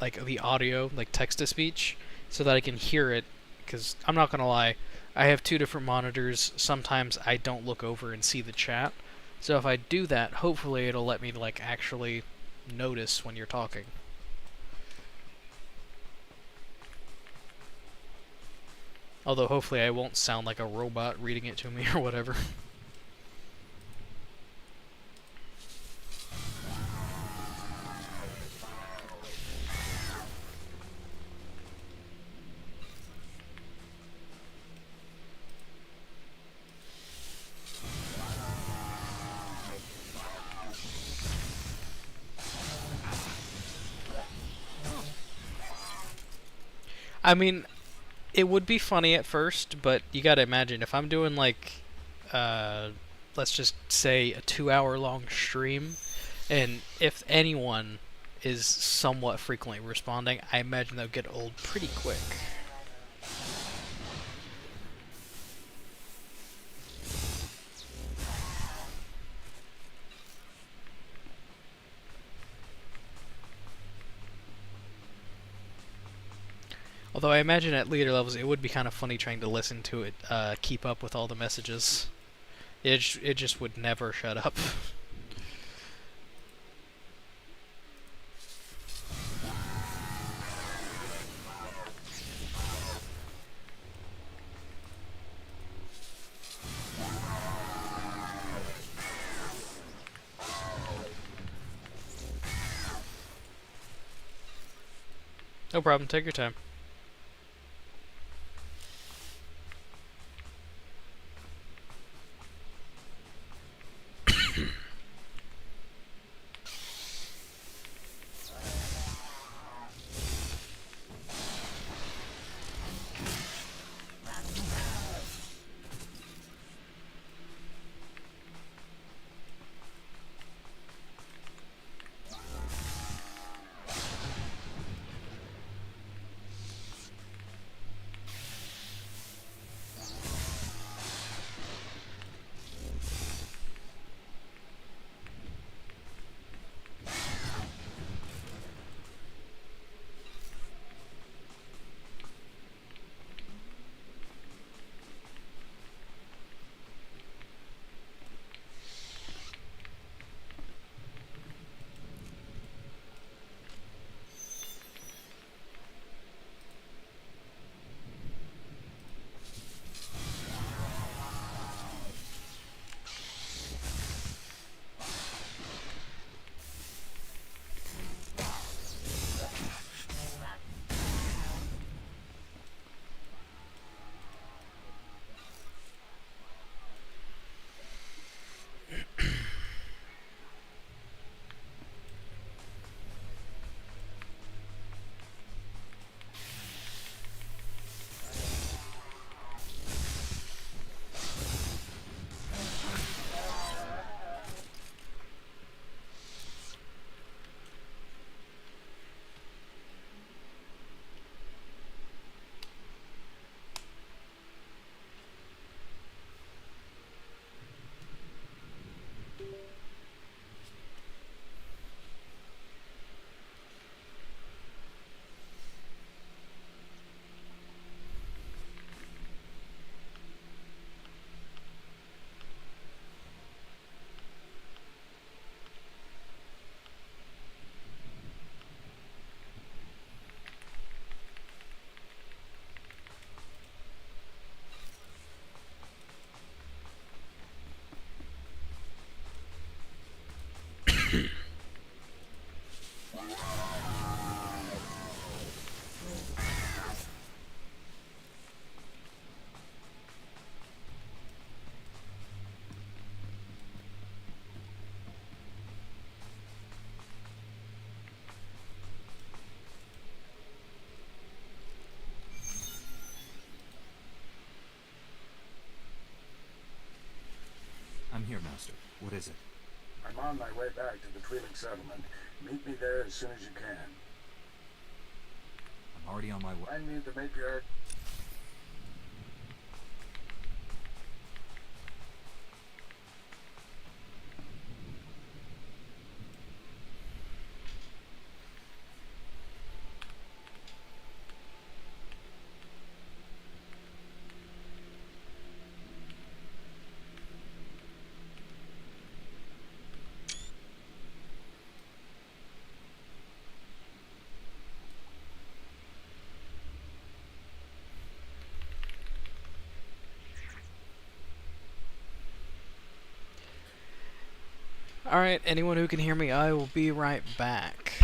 like the audio, like text-to-speech, so that I can hear it, because I'm not going to lie, I have 2 different monitors, sometimes I don't look over and see the chat, so if I do that, hopefully it'll let me like actually notice when you're talking. Although hopefully I won't sound like a robot reading it to me or whatever. I mean, it would be funny at first, but you gotta imagine, if I'm doing like, let's just say a 2-hour long stream, and if anyone is somewhat frequently responding, I imagine they'll get old pretty quick. Although I imagine at later levels it would be kind of funny trying to listen to it, keep up with all the messages. It just would never shut up. No problem, take your time. I'm here, Master. What is it? I'm on my way back to the Twi'lek settlement. Meet me there as soon as you can. I'm already on my way. I need the matriarch. Alright, anyone who can hear me, I will be right back.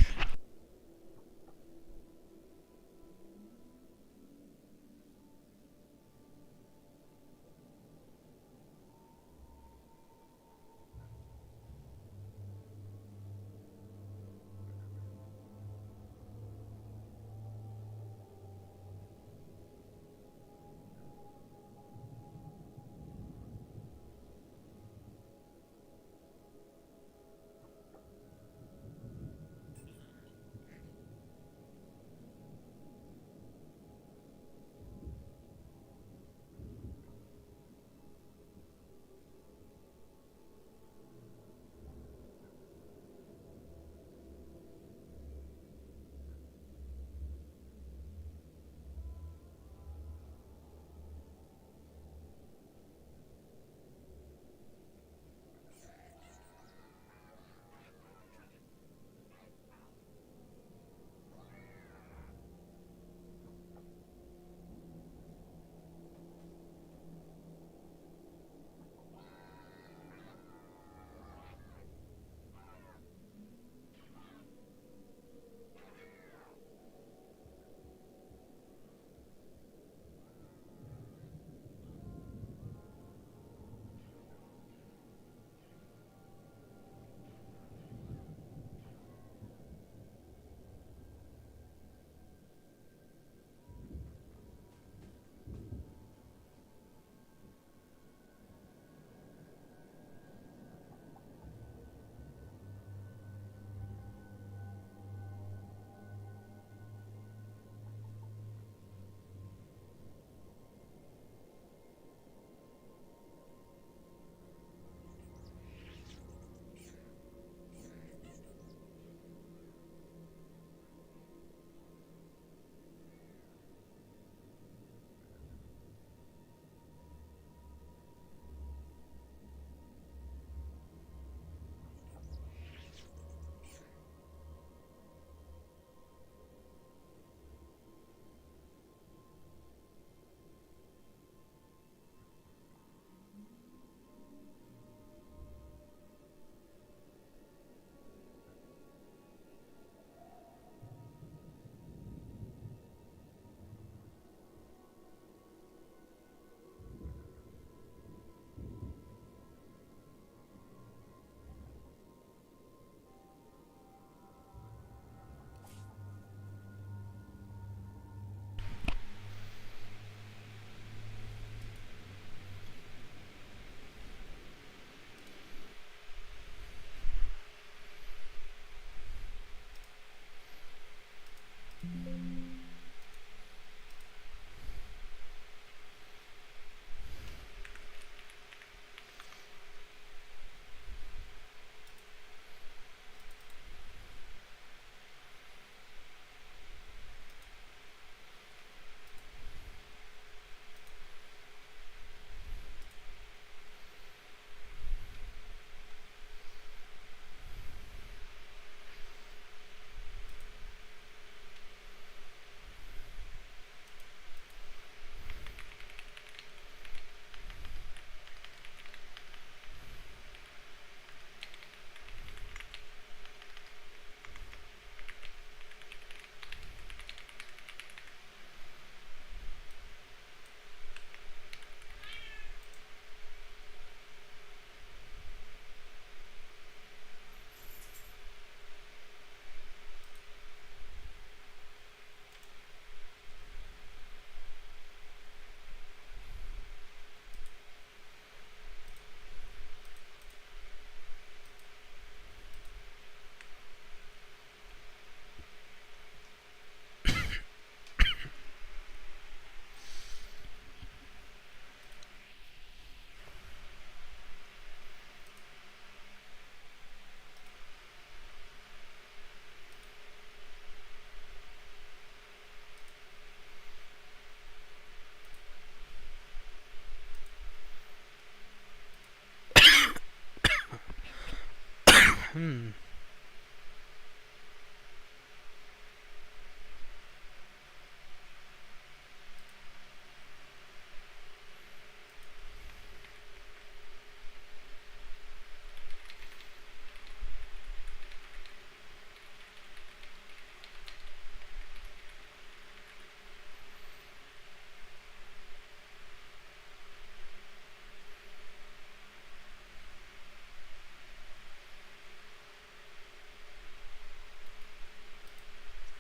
Hmm.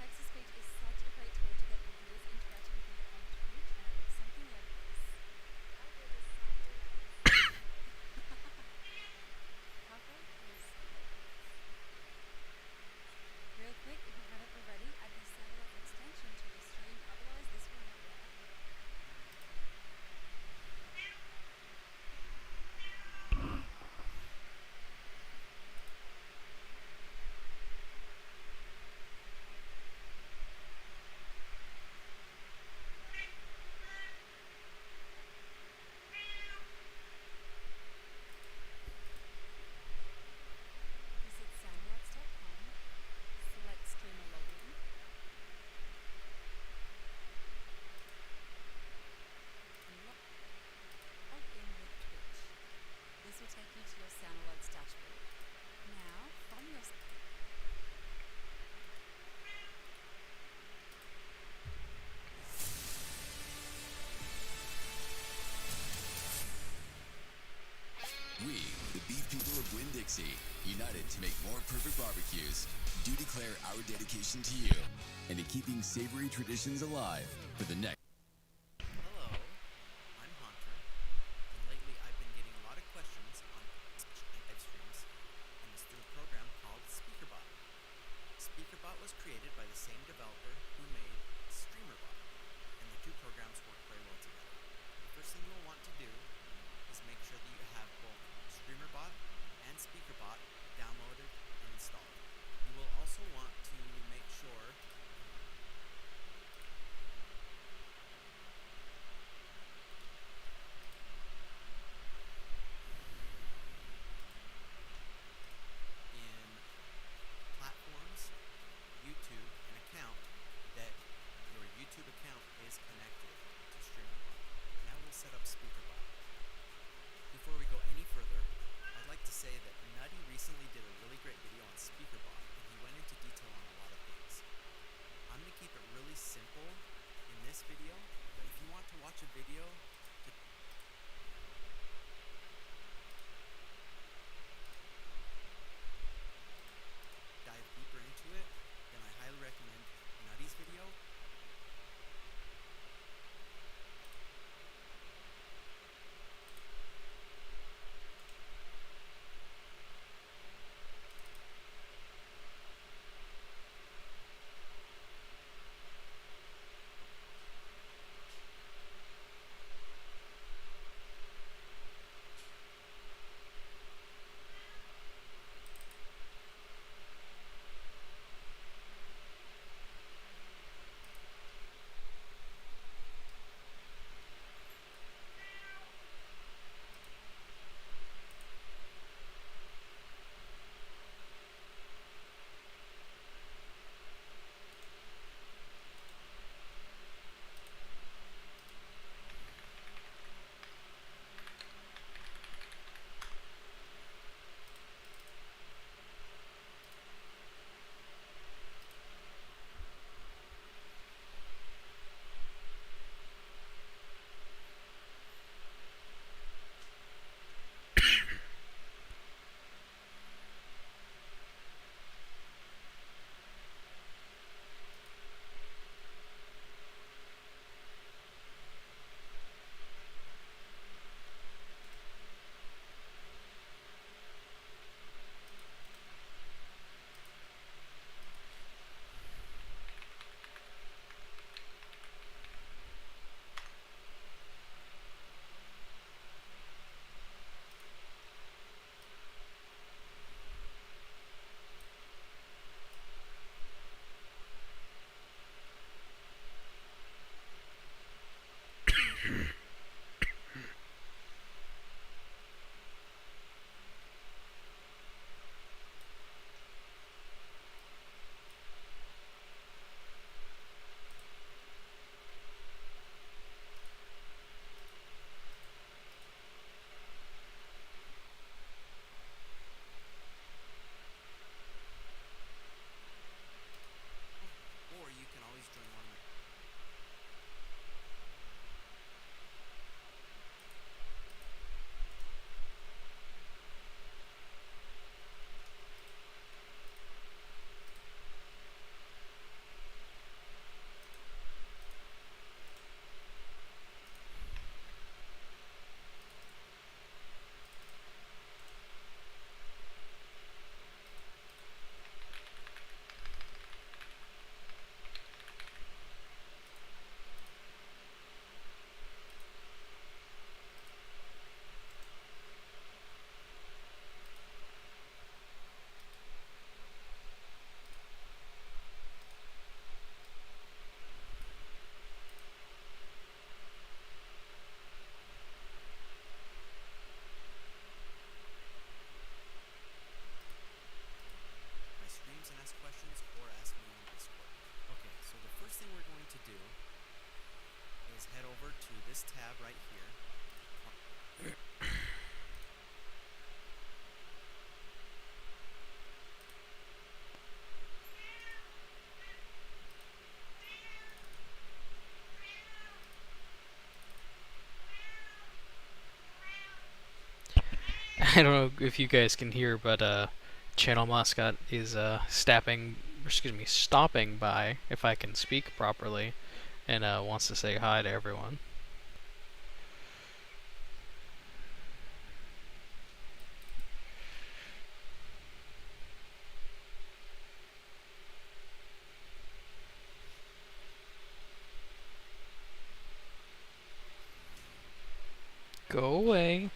Text to speech is such a great tool to get ideas into writing from your own to reach, and I make something like this. How good is sounding? Cover your satellites. Real quick, if you haven't already, add the satellite extension to your stream, otherwise this will not work. Visit sandworks.com, select streamer login, and log in with Twitch. This will take you to your Soundalerts dashboard. Now, from your We, the beef people of Winn-Dixie, united to make more perfect barbecues, do declare our dedication to you and to keeping savory traditions alive for the next. Hello, I'm Hunter, and lately I've been getting a lot of questions on live streams and this new program called SpeakerBot. SpeakerBot was created by the same developer who made StreamerBot, and the two programs work very well together. The first thing you'll want to do is make sure that you have both StreamerBot and SpeakerBot downloaded and installed. You will also want to make sure I don't know if you guys can hear, but Channel Mascot is stopping by, if I can speak properly, and wants to say hi to everyone. Go away.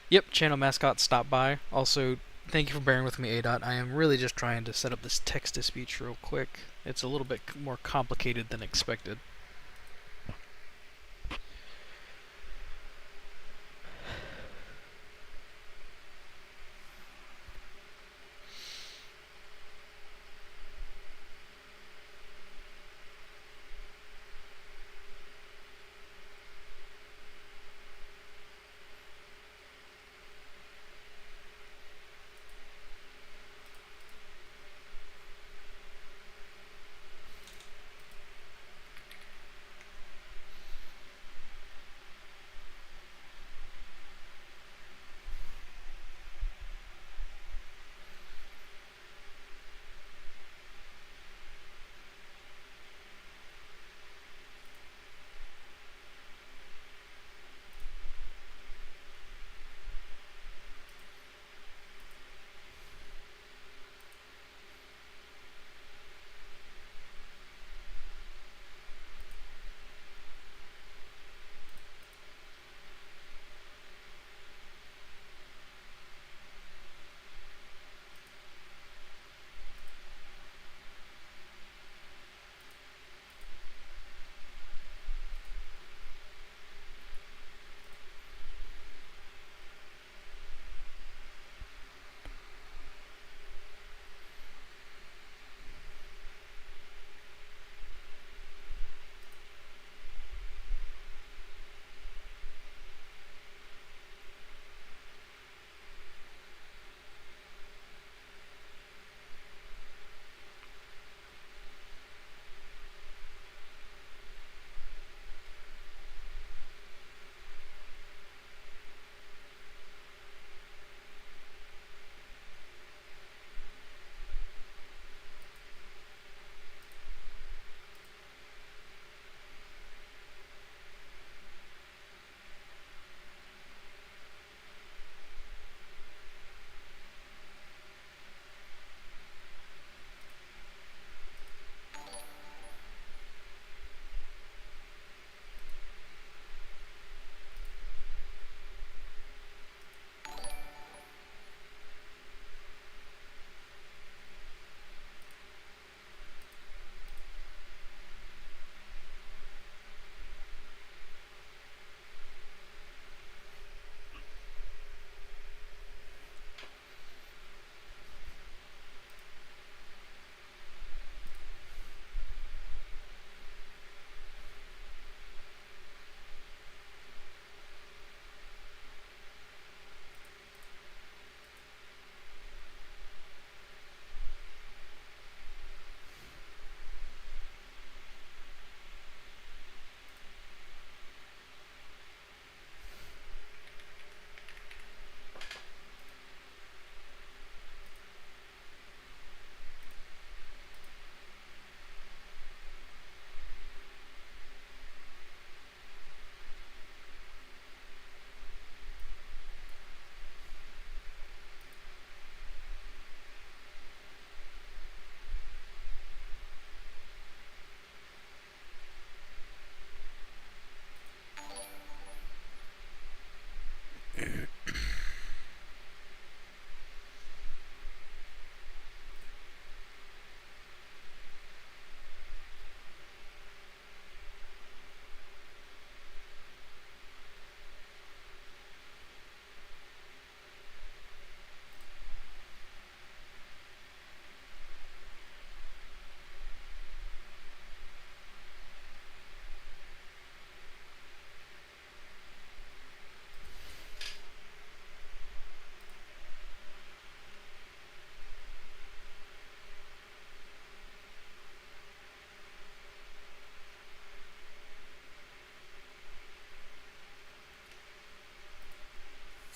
Yep, channel mascot stopped by. Also, thank you for bearing with me, ADOT. I am really just trying to set up this text-to-speech real quick. It's a little bit more complicated than expected.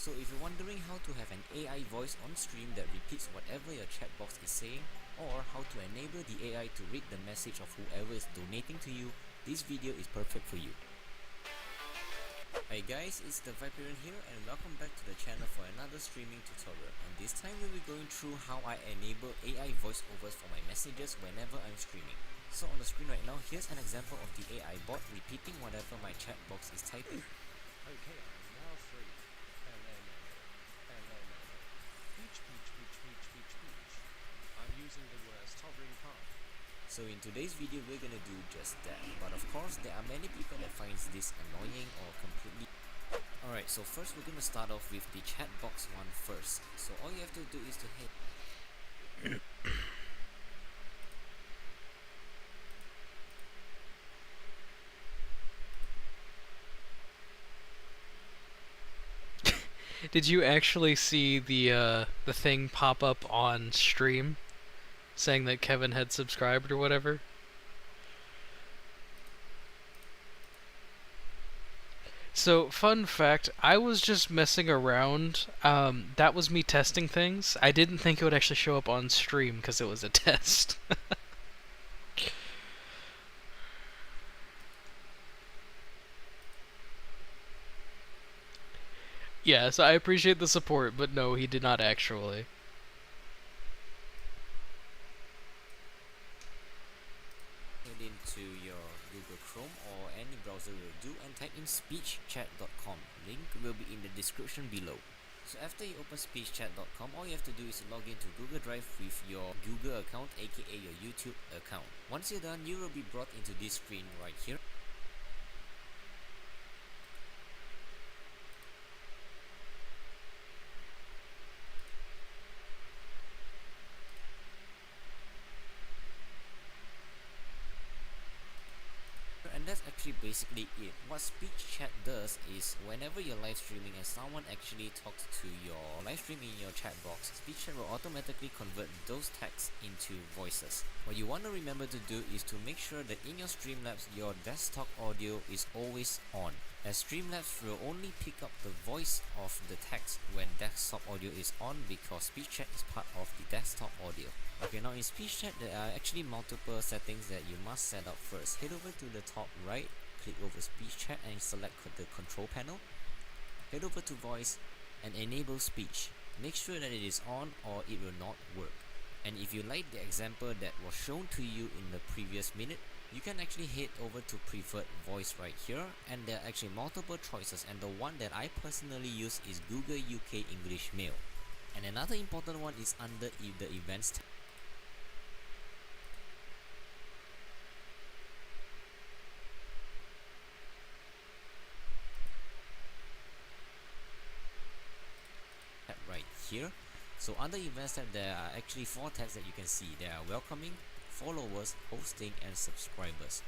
So if you're wondering how to have an AI voice on stream that repeats whatever your chat box is saying, or how to enable the AI to read the message of whoever is donating to you, this video is perfect for you. Hi guys, it's the Viperian here and welcome back to the channel for another streaming tutorial, and this time we'll be going through how I enable AI voiceovers for my messages whenever I'm streaming. So on the screen right now, here's an example of the AI bot repeating whatever my chat box is typing. Okay, I'm now free. And then, So in today's video we're gonna do just that, but of course there are many people that finds this annoying or completely. Alright, so first we're gonna start off with the chat box one first. So all you have to do is to hit Did you actually see the thing pop up on stream saying that Kevin had subscribed or whatever? So, fun fact, I was just messing around. That was me testing things. I didn't think it would actually show up on stream because it was a test. Yes, I appreciate the support, but no, he did not actually. head into your Google Chrome or any browser will do and type in speechchat.com. Link will be in the description below. So after you open speechchat.com, all you have to do is log into Google Drive with your Google account, aka your YouTube account. Once you're done, you will be brought into this screen right here. And that's actually basically it. What speech chat does is whenever you're live streaming and someone actually talks to your live stream in your chat box, speech chat will automatically convert those texts into voices. What you want to remember to do is to make sure that in your Streamlabs your desktop audio is always on, as Streamlabs will only pick up the voice of the text when desktop audio is on, because speech chat is part of the desktop audio. Okay, now in speech chat there are actually multiple settings that you must set up first. Head over to the top right, click over speech chat and select the control panel. Head over to voice and enable speech. Make sure that it is on or it will not work. And if you like the example that was shown to you in the previous minute, you can actually head over to preferred voice right here, and there are actually multiple choices, and the one that I personally use is Google UK English Mail. And another important one is under the events tab. Right here. So under events tab there are actually 4 tabs that you can see. There are welcoming, followers, hosting and subscribers.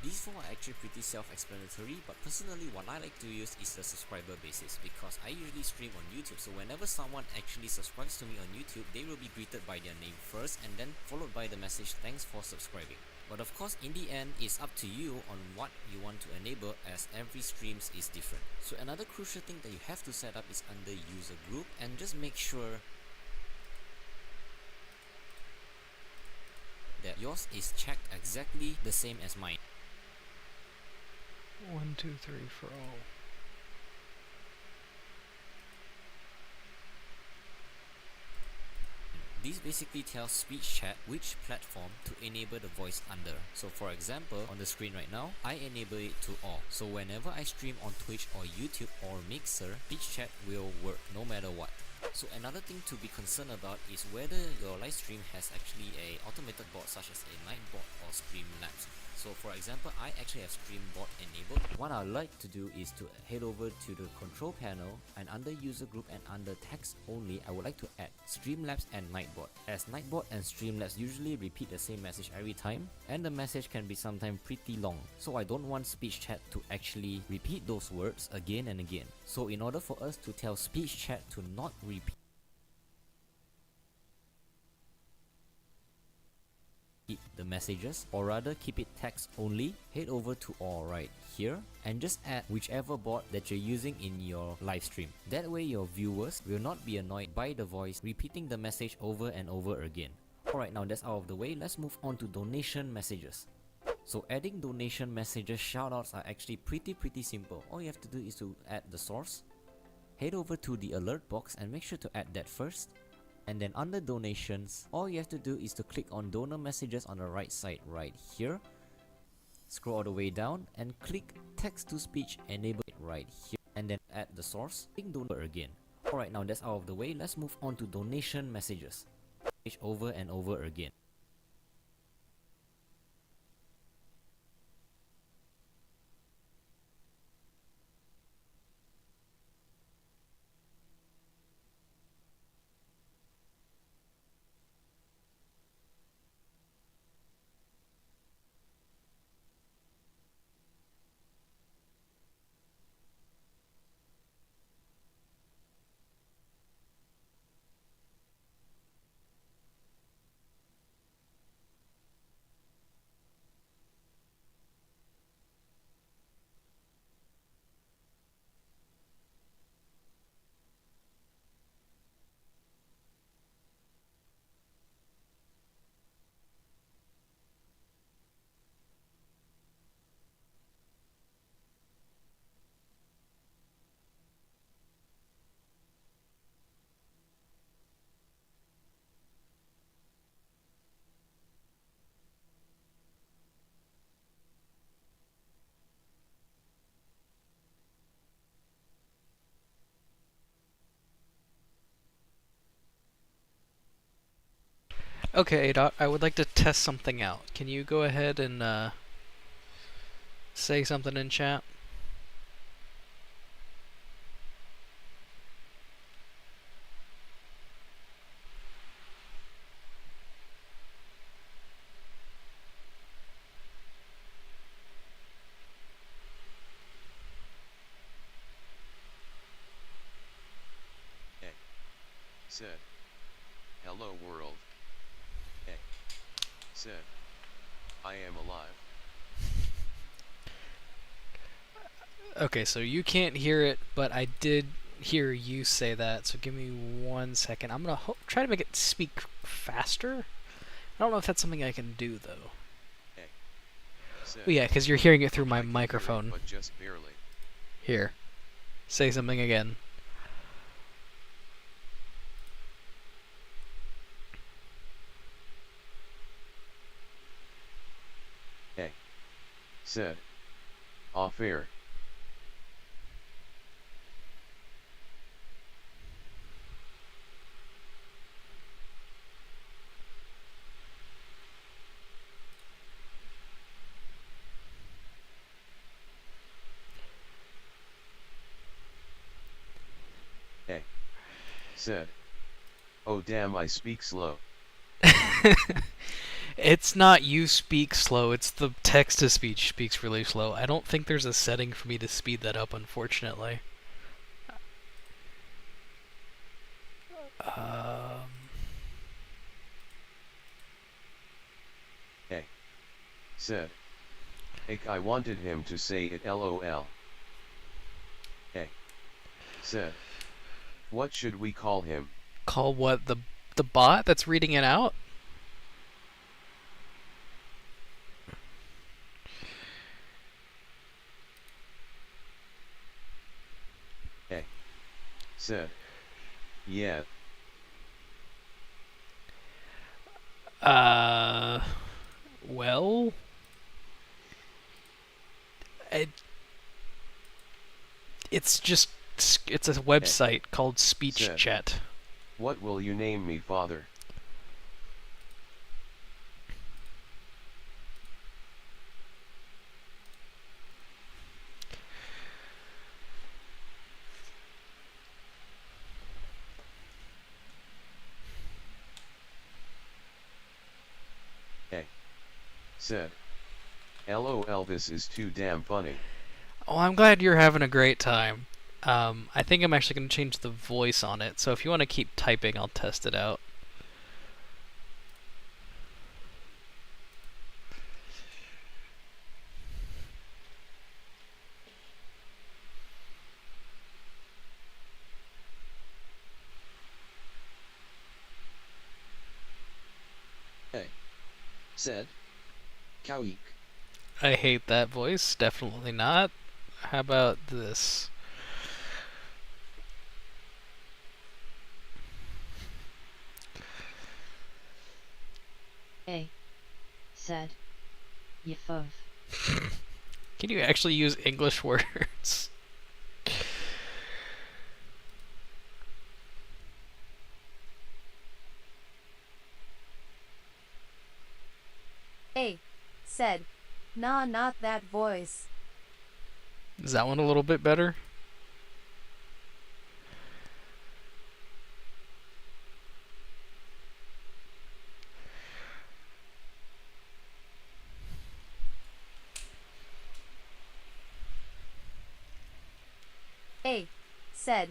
These 4 are actually pretty self-explanatory, but personally what I like to use is the subscriber basis, because I usually stream on YouTube, so whenever someone actually subscribes to me on YouTube, they will be greeted by their name first and then followed by the message "thanks for subscribing." But of course in the end it's up to you on what you want to enable, as every streams is different. So another crucial thing that you have to set up is under user group, and just make sure that yours is checked exactly the same as mine. 1, 2, 3 for all. This basically tells speech chat which platform to enable the voice under. So for example, on the screen right now, I enable it to all. So whenever I stream on Twitch or YouTube or Mixer, speech chat will work no matter what. So another thing to be concerned about is whether your live stream has actually a automated bot such as a Nightbot or Streamlabs. So for example, I actually have Streambot enabled. What I like to do is to head over to the control panel, and under user group and under text only, I would like to add Streamlabs and Nightbot, as Nightbot and Streamlabs usually repeat the same message every time, and the message can be sometimes pretty long. So I don't want speech chat to actually repeat those words again and again. So in order for us to tell speech chat to not repeat the messages, or rather keep it text only, head over to all right here and just add whichever bot that you're using in your live stream. That way your viewers will not be annoyed by the voice repeating the message over and over again. Alright, now that's out of the way, let's move on to donation messages. So adding donation messages shoutouts are actually pretty simple. All you have to do is to add the source, head over to the alert box and make sure to add that first. And then under donations, all you have to do is to click on donor messages on the right side right here. Scroll all the way down and click text to speech enable it right here. And then add the source, click donor again. Alright, now that's out of the way, let's move on to donation messages. Page over and over again. Okay, Doc, I would like to test something out. Can you go ahead and say something in chat? Said. Hello world. A. Said. I am alive. Okay, so you can't hear it, but I did hear you say that, so give me 1 second. I'm gonna try to make it speak faster. I don't know if that's something I can do, though. Said. Well, yeah, because you're hearing it through my I can microphone. hear it, but just barely. Here. Say something again. A. Said. Off air. A. Said. Oh damn, I speak slow. It's not you speak slow, it's the text-to-speech speaks really slow. I don't think there's a setting for me to speed that up, unfortunately. A. Said. I wanted him to say it LOL. A. Said. What should we call him? Call what? The bot that's reading it out? A. Said. Yeah. Well... It's just... It's a website called Speech Said. Chat. What will you name me, father? A. Said. LOL, this is too damn funny. Oh, I'm glad you're having a great time. I think I'm actually going to change the voice on it, so if you want to keep typing, I'll test it out. A. Said. Kawik. I hate that voice. Definitely not. How about this? A. Said. Yefov. Can you actually use English words? A. Said. Nah, not that voice. Is that one a little bit better? A. Said.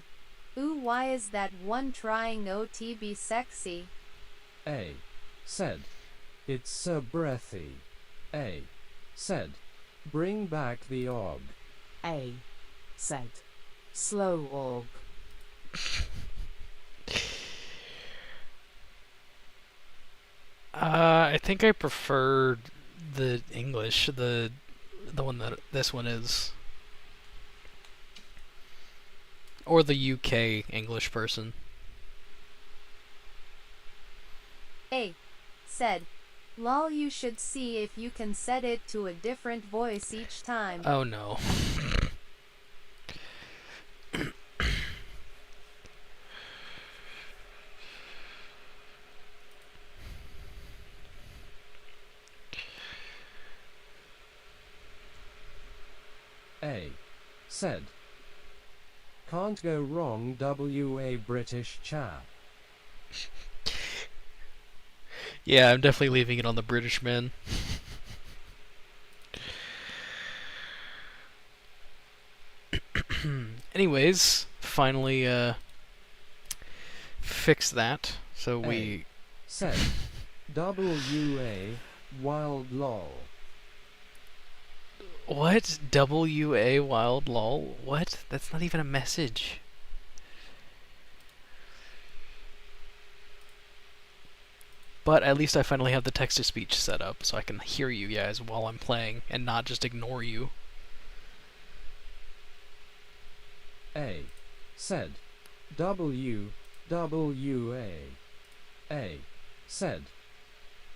Ooh, why is that one trying no to be sexy? A. Said. It's so breathy. A. Said. Bring back the orb. A. Said. Slow orb. I think I prefer the English, the one that this one is. Or the UK English person. A. Said. Lol, you should see if you can set it to a different voice each time. Oh no. said. Can't go wrong, WA British chap. Yeah, I'm definitely leaving it on the British men. Anyways, finally fix that. So we said WA wild lol. What? WA wild lol? What? That's not even a message. But at least I finally have the text-to-speech set up, so I can hear you guys while I'm playing, and not just ignore you. A said A said,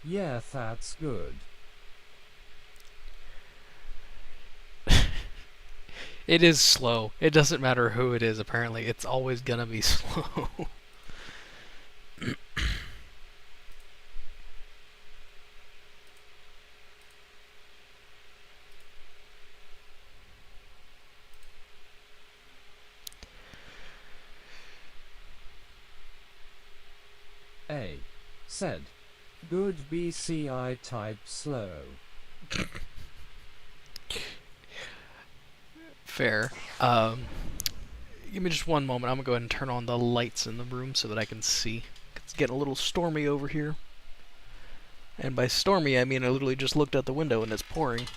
yeah, that's good. It is slow. It doesn't matter who it is, apparently. It's always gonna be slow. A said, good BCI type slow. Fair. Give me just one moment. I'm gonna go ahead and turn on the lights in the room so that I can see. It's getting a little stormy over here. And by stormy, I mean I literally just looked out the window and it's pouring.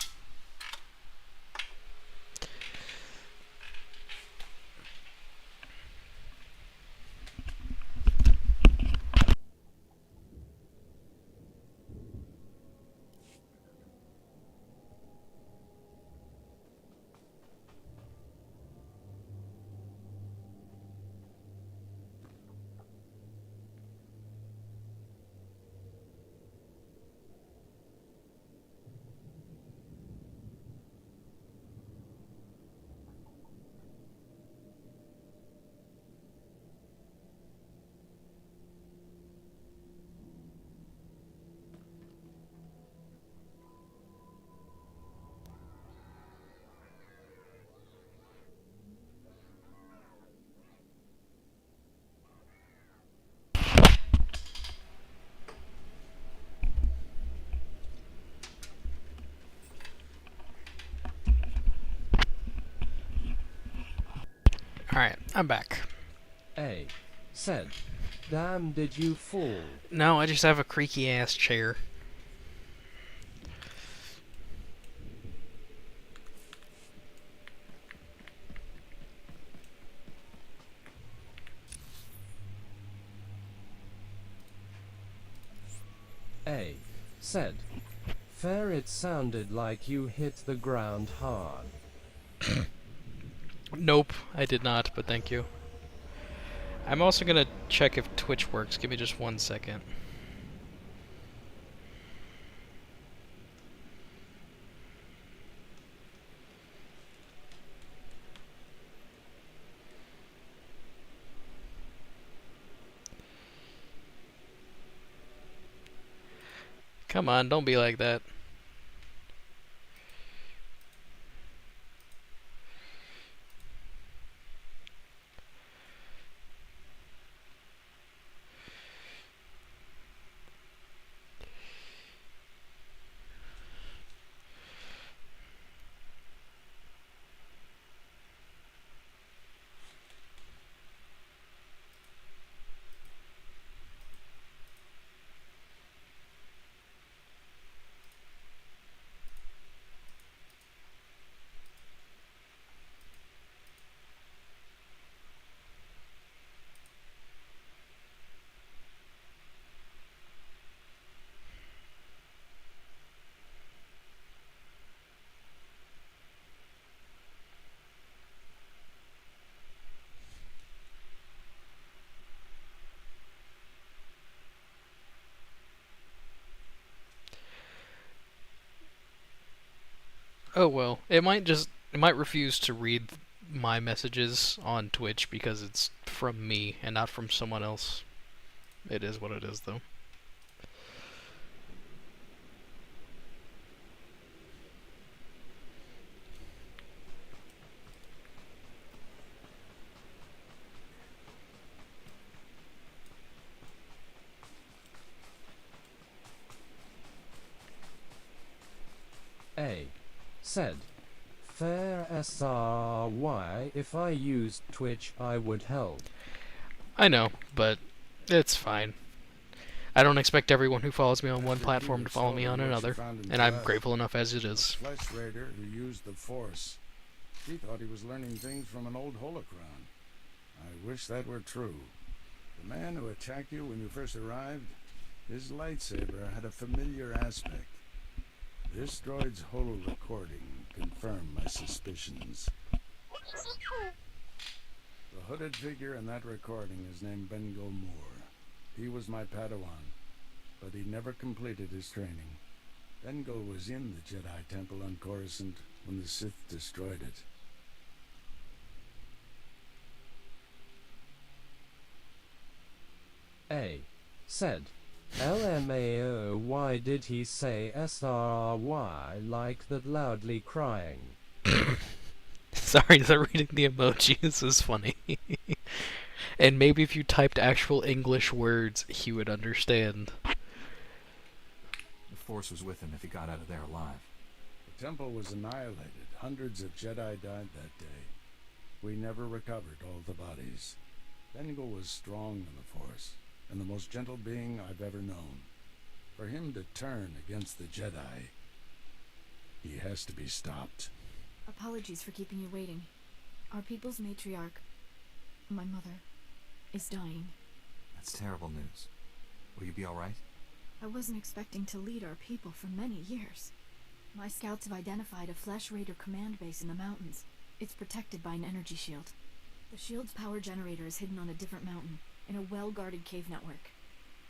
Alright, I'm back. A said, damn, did you fall? No, I just have a creaky ass chair. A said, fair, it sounded like you hit the ground hard. Nope, I did not, but thank you. I'm also gonna check if Twitch works. Give me just 1 second. Come on, don't be like that. Oh well, it might refuse to read my messages on Twitch because it's from me and not from someone else. It is what it is, though. A. Said. Fair SRY, if I used Twitch I would help. I know, but it's fine. I don't expect everyone who follows me on one platform to follow me on another, and I'm grateful enough as it is. Flesh Raider who used the Force. He thought he was learning things from an old holocron. I wish that were true. The man who attacked you when you first arrived, his lightsaber had a familiar aspect. This droid's holo recording confirmed my suspicions. The hooded figure in that recording is named Bengo Moore. He was my Padawan, but he never completed his training. Bengo was in the Jedi Temple on Coruscant when the Sith destroyed it. A. Said. LMAO, why did he say SRY like that loudly crying? Sorry that reading the emojis is funny. And maybe if you typed actual English words, he would understand. The Force was with him if he got out of there alive. The temple was annihilated. Hundreds of Jedi died that day. We never recovered all the bodies. Bengal was strong in the Force, and the most gentle being I've ever known. For him to turn against the Jedi, he has to be stopped. Apologies for keeping you waiting. Our people's matriarch, my mother, is dying. That's terrible news. Will you be alright? I wasn't expecting to lead our people for many years. My scouts have identified a Flesh Raider command base in the mountains. It's protected by an energy shield. The shield's power generator is hidden on a different mountain, in a well-guarded cave network.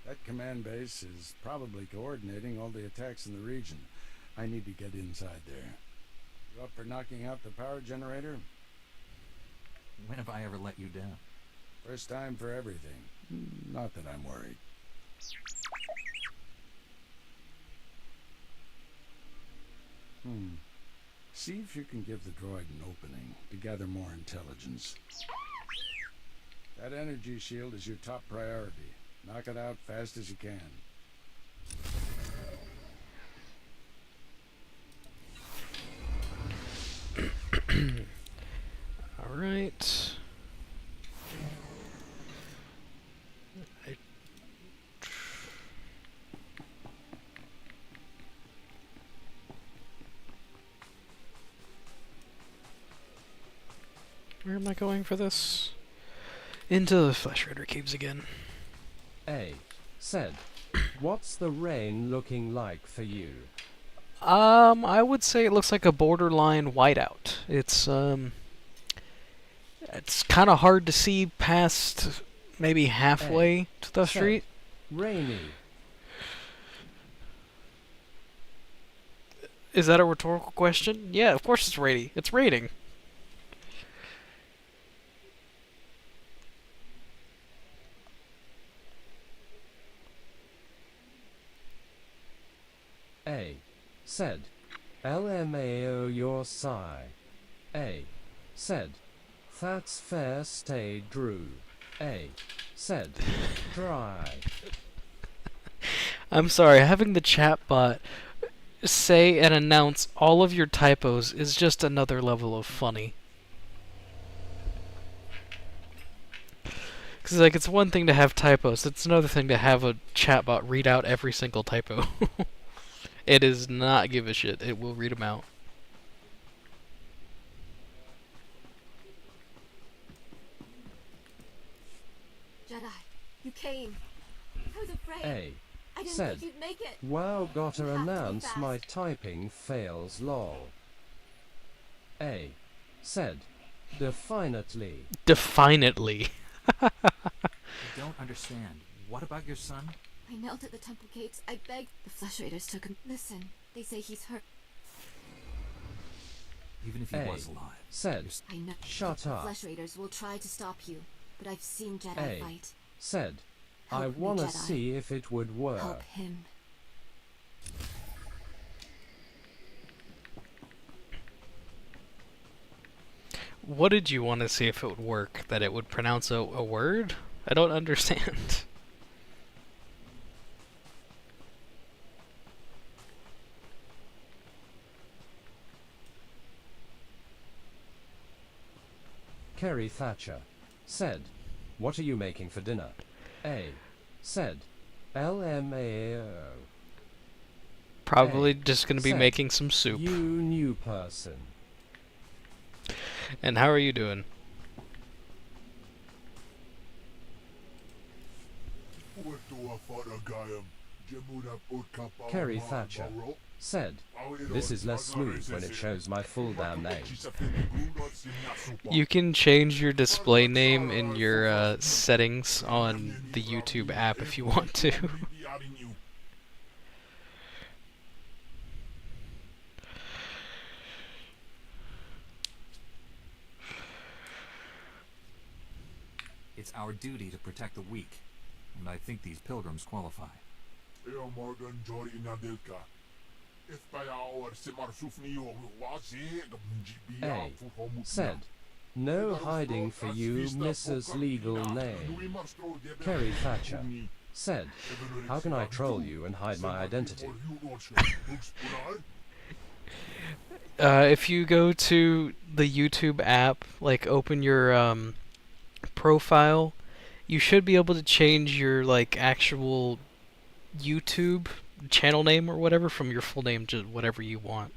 That command base is probably coordinating all the attacks in the region. I need to get inside there. You up for knocking out the power generator? When have I ever let you down? First time for everything. Not that I'm worried. See if you can give the droid an opening to gather more intelligence. That energy shield is your top priority. Knock it out fast as you can. All right. Where am I going for this? Into the Flesh Raider caves again. A. Said. What's the rain looking like for you? I would say it looks like a borderline whiteout. It's kind of hard to see past maybe halfway to the street. Rainy. Is that a rhetorical question? Yeah, of course it's rainy. It's raining. A. Said. LMAO your sigh. A. Said. That's fair stay Drew. A. Said. Dry. I'm sorry, having the chatbot say and announce all of your typos is just another level of funny. Because, like, it's one thing to have typos, it's another thing to have a chatbot read out every single typo. It does not give a shit. It will read them out. Jedi, you came. I was afraid. A. I didn't Said. think you'd make it. Wow, gotta You have to be announce fast. my typing fails lol. A. Said. Definitely. Definitely. I don't understand. What about your son? I knelt at the temple gates. I begged. The Flesh Raiders took him. Listen, they say he's hurt. Even if he A. was alive. Said. I know. Shut The up. Flesh Raiders will try to stop you, but I've seen Jedi A. fight. Said. I Help me, wanna Jedi. see if it would work. Help him. What did you want to see if it would work? That it would pronounce a word? I don't understand. Kerry Thatcher said, "What are you making for dinner?" A said, "LMAO." Probably A just going to be said, making some soup. "You new person." And how are you doing? Kerry Thatcher said, "This is less smooth when it shows my full damn name." You can change your display name in your settings on the YouTube app if you want to. It's our duty to protect the weak, and I think these pilgrims qualify. A said, "No hiding for you, Mrs. Legal Name." Kerry Thatcher said, "How can I troll you and hide my identity?" If you go to the YouTube app, like open your profile, you should be able to change your like actual YouTube channel name or whatever from your full name to whatever you want.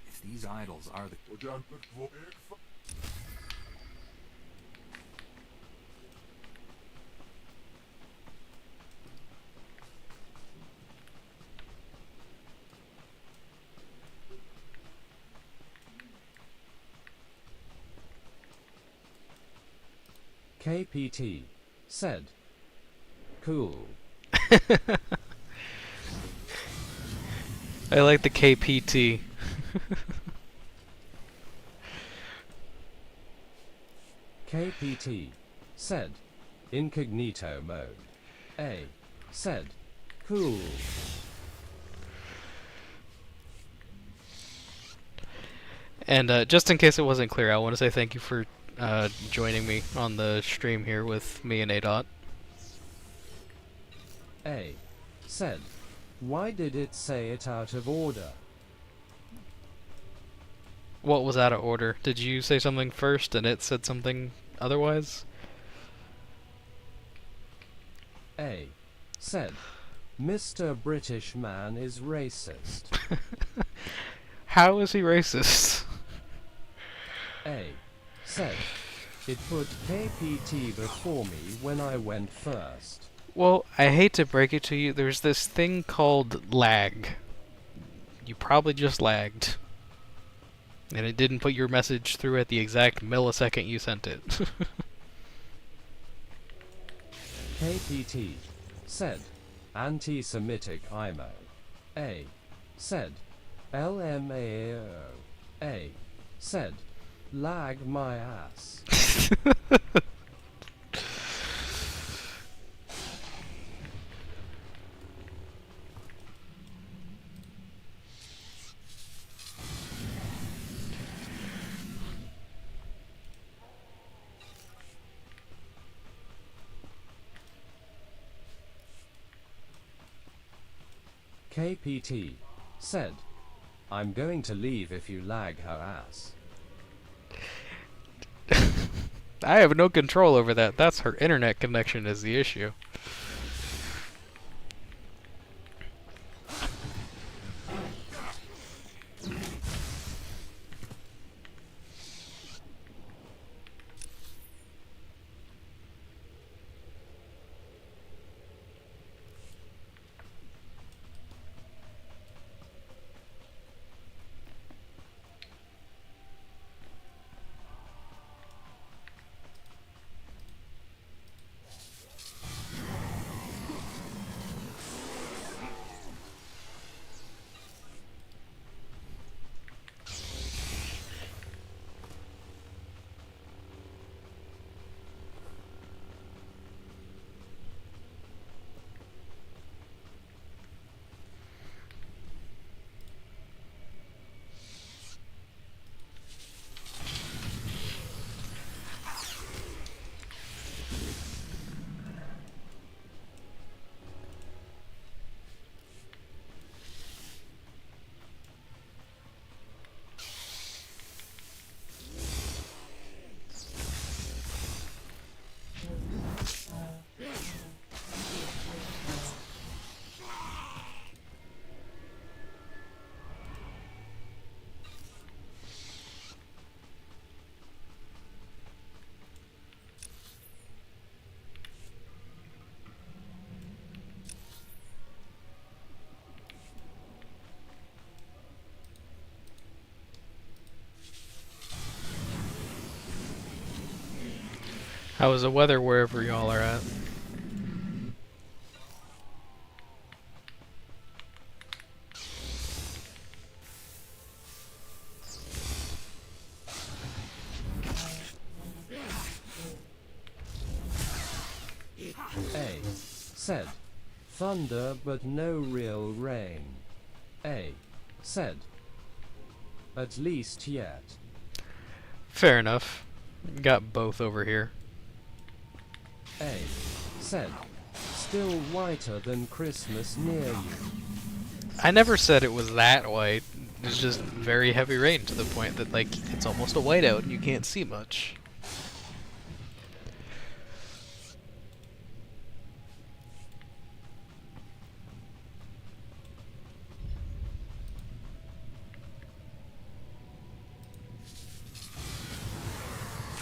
If these idols are the... KPT said, "Cool." I like the KPT. KPT said, "Incognito mode." A said, "Cool." And just in case it wasn't clear, I want to say thank you for joining me on the stream here with me and ADOT. A said, "Why did it say it out of order?" What was out of order? Did you say something first and it said something otherwise? A said, "Mr. British man is racist." How is he racist? A said, "It put KPT before me when I went first." Well, I hate to break it to you, there's this thing called lag. You probably just lagged. And it didn't put your message through at the exact millisecond you sent it. KPT said, "Anti-Semitic IMO." A said, "LMAO." A said, "Lag my ass." KPT said, "I'm going to leave if you lag her ass." I have no control over that. That's her internet connection is the issue. How is the weather wherever y'all are at? A. Said. Thunder but no real rain. A. Said. At least yet. Fair enough. Got both over here. A. Said. Still whiter than Christmas near you. I never said it was that white. It's just very heavy rain to the point that, like, it's almost a whiteout and you can't see much.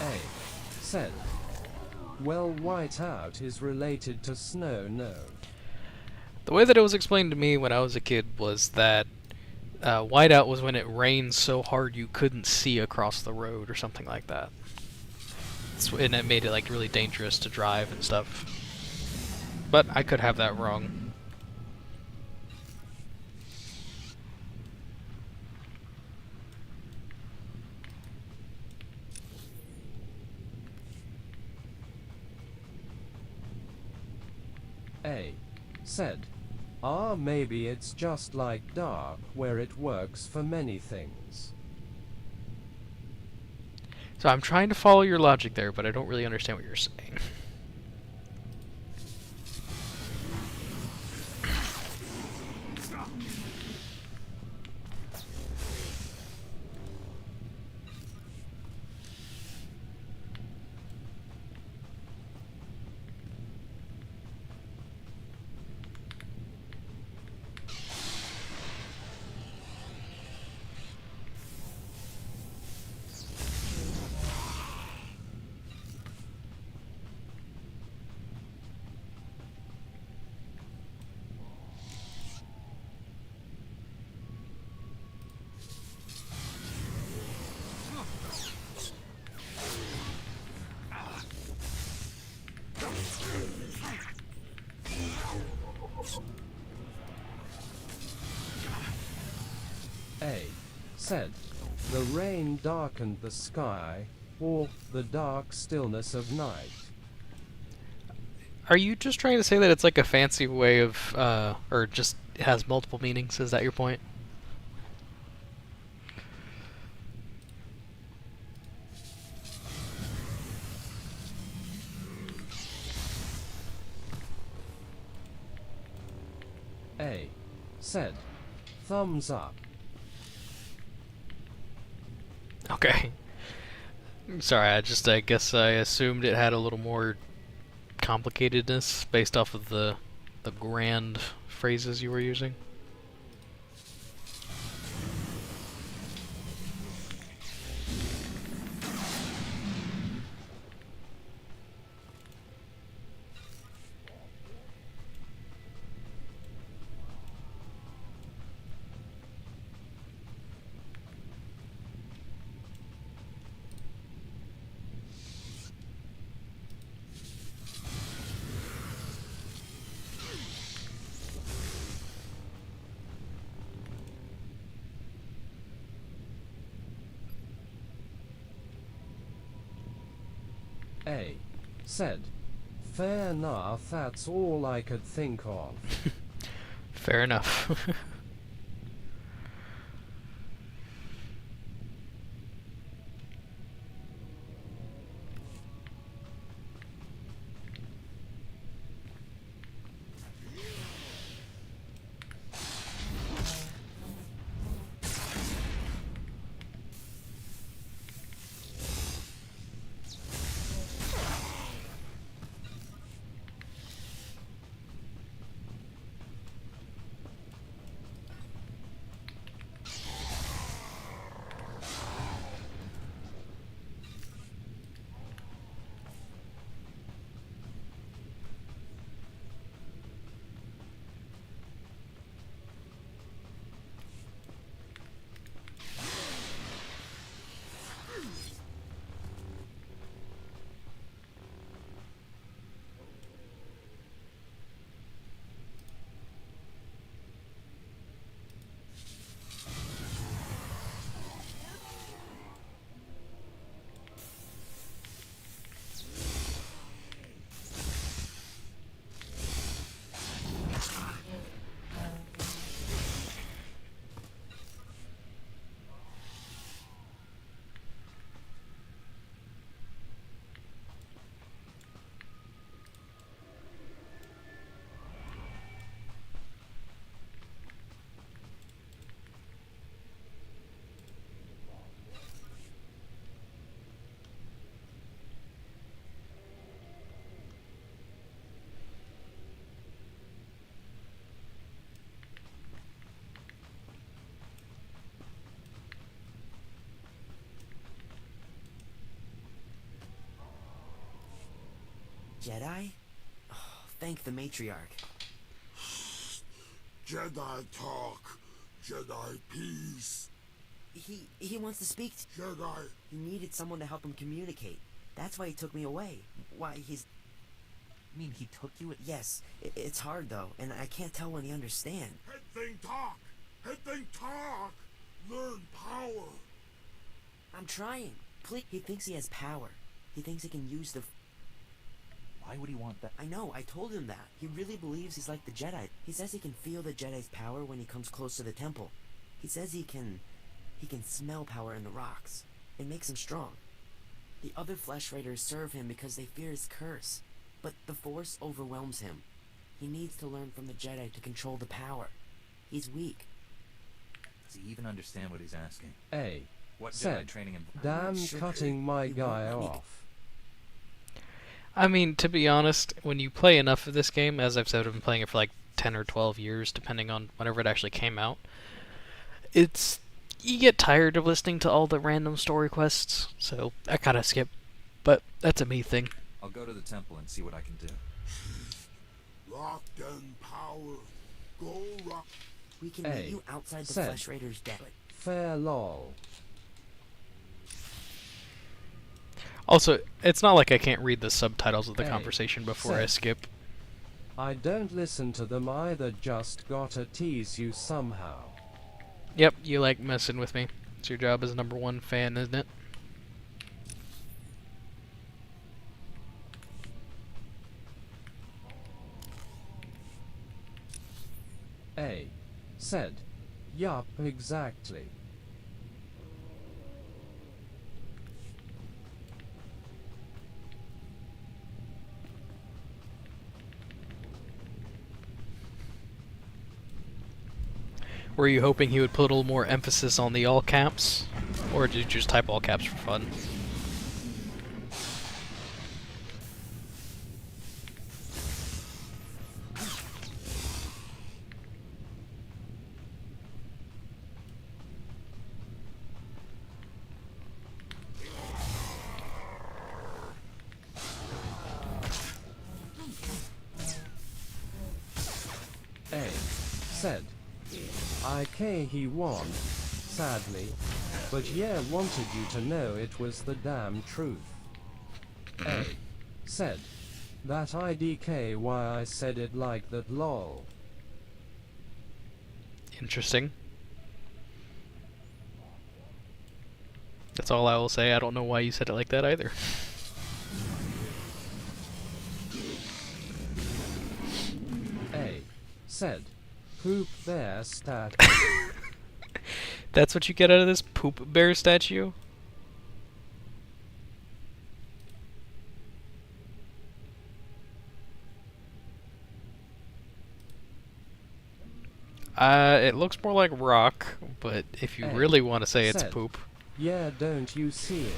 A. Said. Well, whiteout is related to snow, no. The way that it was explained to me when I was a kid was that whiteout was when it rained so hard you couldn't see across the road or something like that. And it made it like really dangerous to drive and stuff. But I could have that wrong. A. Said. Ah, maybe it's just like dark, where it works for many things. So I'm trying to follow your logic there, but I don't really understand what you're saying. A. Said. The rain darkened the sky, or the dark stillness of night. Are you just trying to say that it's like a fancy way of, or just it has multiple meanings? Is that your point? A. Said. Thumbs up. Okay. Sorry, I guess I assumed it had a little more complicatedness based off of the grand phrases you were using. A. Said. Fair enough, that's all I could think of. Fair enough. Jedi? Oh, thank the matriarch. Jedi talk. Jedi peace. He wants to speak to... Jedi. He needed someone to help him communicate. That's why he took me away. Why, he's... You mean he took you? Yes. It's hard, though, and I can't tell when he understands. Head thing talk. Head thing talk. Learn power. I'm trying. Please. He thinks he has power. He thinks he can use the... Why would he want that? I know, I told him that. He really believes he's like the Jedi. He says he can feel the Jedi's power when he comes close to the temple. He says he can smell power in the rocks. It makes him strong. The other Flesh Raiders serve him because they fear his curse. But the Force overwhelms him. He needs to learn from the Jedi to control the power. He's weak. Does he even understand what he's asking? A. What Jedi Said, training him? damn cutting my guy off. I mean, to be honest, when you play enough of this game, as I've said, I've been playing it for like 10 or 12 years, depending on whenever it actually came out, you get tired of listening to all the random story quests, so I kind of skip. But that's a me thing. I'll go to the temple and see what I can do. Locked in power. Go rock. We can meet you outside the Said, Flesh Raiders' den. Fair lol. Also, it's not like I can't read the subtitles of the Hey, conversation before I Seth. skip. I don't listen to them either, just gotta tease you somehow. Yep, you like messing with me. It's your job as #1 fan, isn't it? A. Said, yup, exactly. Were you hoping he would put a little more emphasis on the all caps? Or did you just type all caps for fun? A. Said, he won, sadly, but yeah, wanted you to know it was the damn truth. A. Said, that IDK why I said it like that lol. Interesting. That's all I will say. I don't know why you said it like that either. A. Said, poop bear stat. That's what you get out of this poop bear statue? It looks more like rock, but if you really want to say it's Said, poop. Yeah, don't you see it?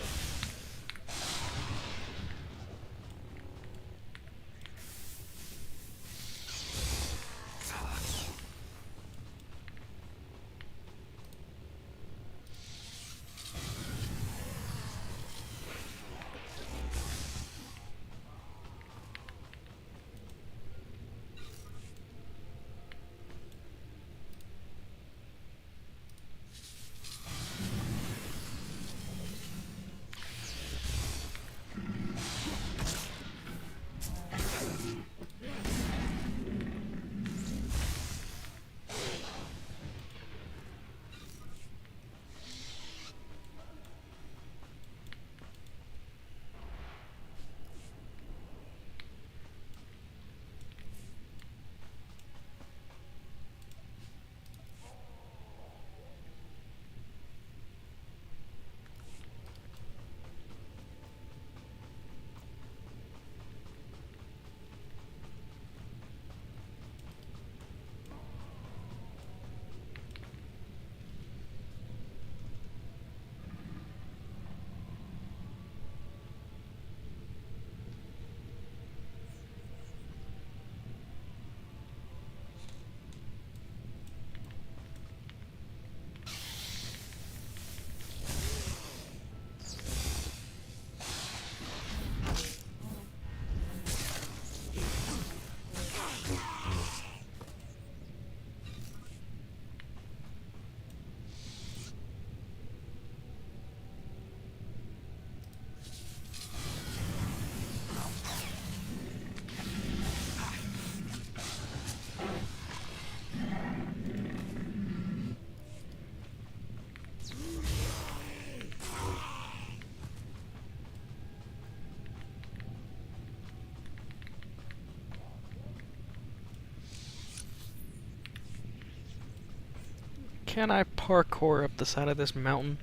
Can I parkour up the side of this mountain?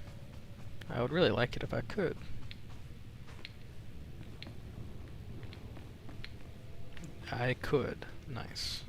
I would really like it if I could. I could. Nice.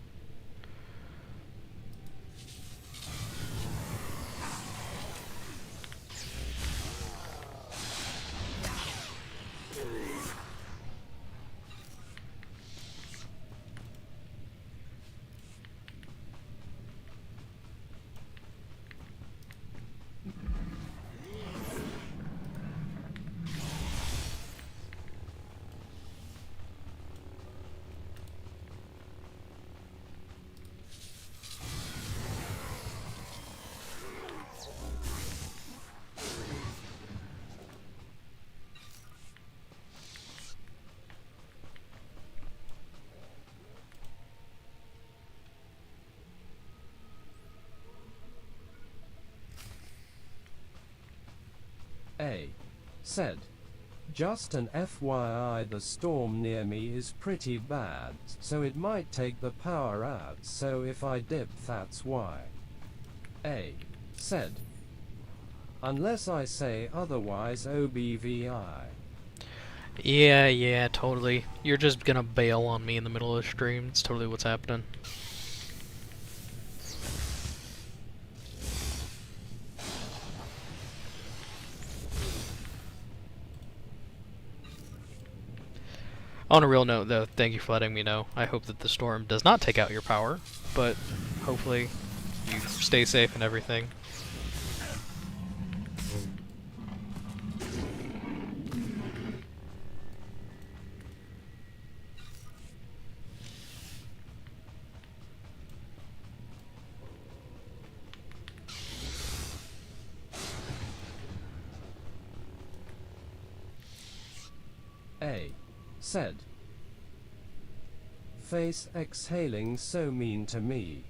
A. Said. Just an FYI, the storm near me is pretty bad, so it might take the power out, so if I dip, that's why. A. Said. Unless I say otherwise, OBVI. Yeah, totally. You're just gonna bail on me in the middle of the stream. It's totally what's happening. On a real note, though, thank you for letting me know. I hope that the storm does not take out your power, but hopefully you stay safe and everything. A. Said. Face exhaling so mean to me.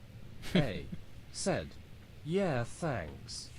A. Said. Yeah, thanks.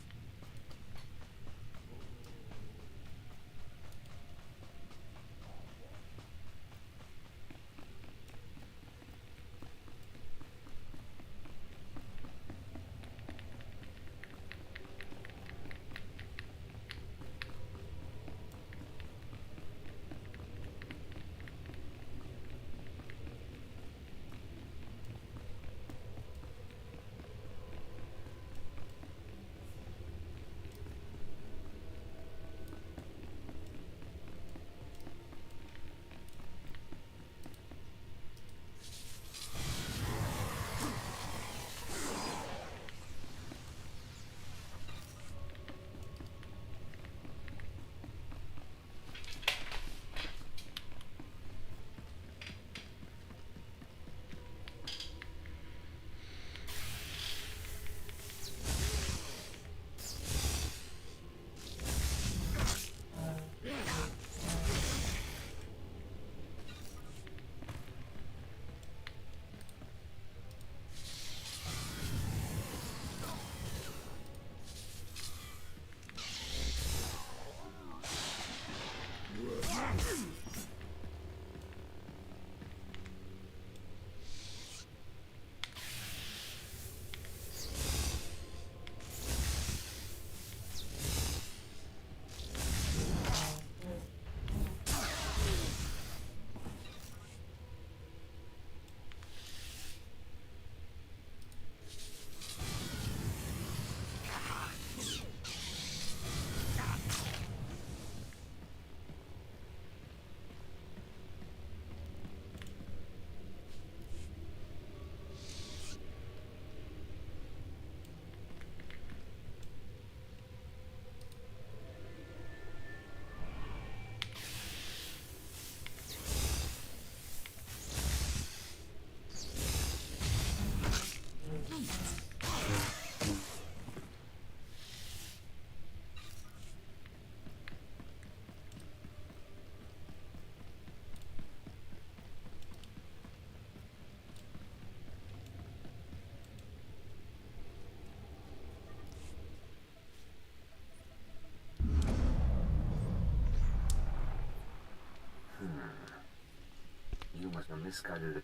You must have misguided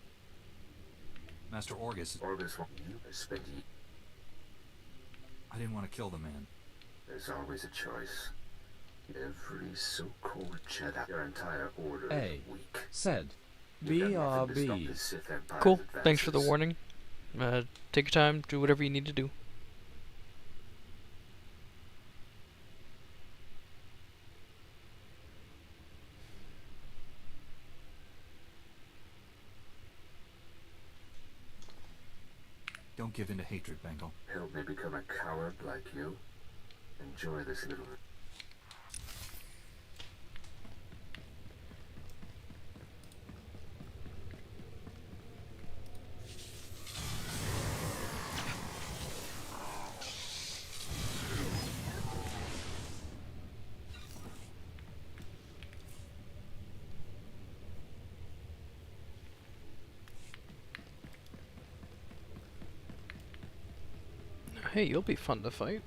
Master Orgus. Orgus from you, Spitty. I didn't want to kill the man. There's always a choice. Every so-called Jedi, your entire order A. is weak. Said. You've done nothing to stop BRB. the Sith Empire's Cool. Thanks for the advances. warning. Take your time. Do whatever you need to do. Don't give in to hatred, Bengal. Help me become a coward like you. Enjoy this little... Hey, you'll be fun to fight.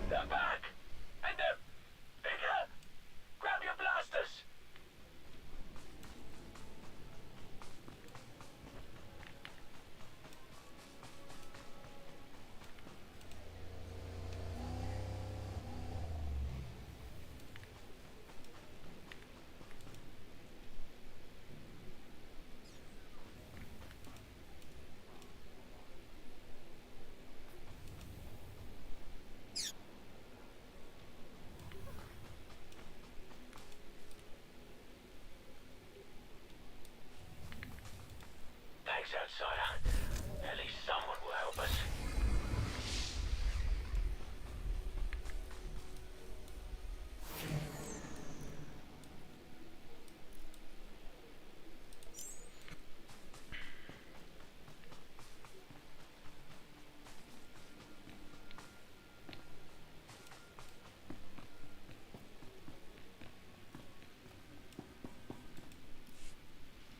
They're back! And they're bigger! Grab your blasters! Thanks, outsider. At least someone will help us.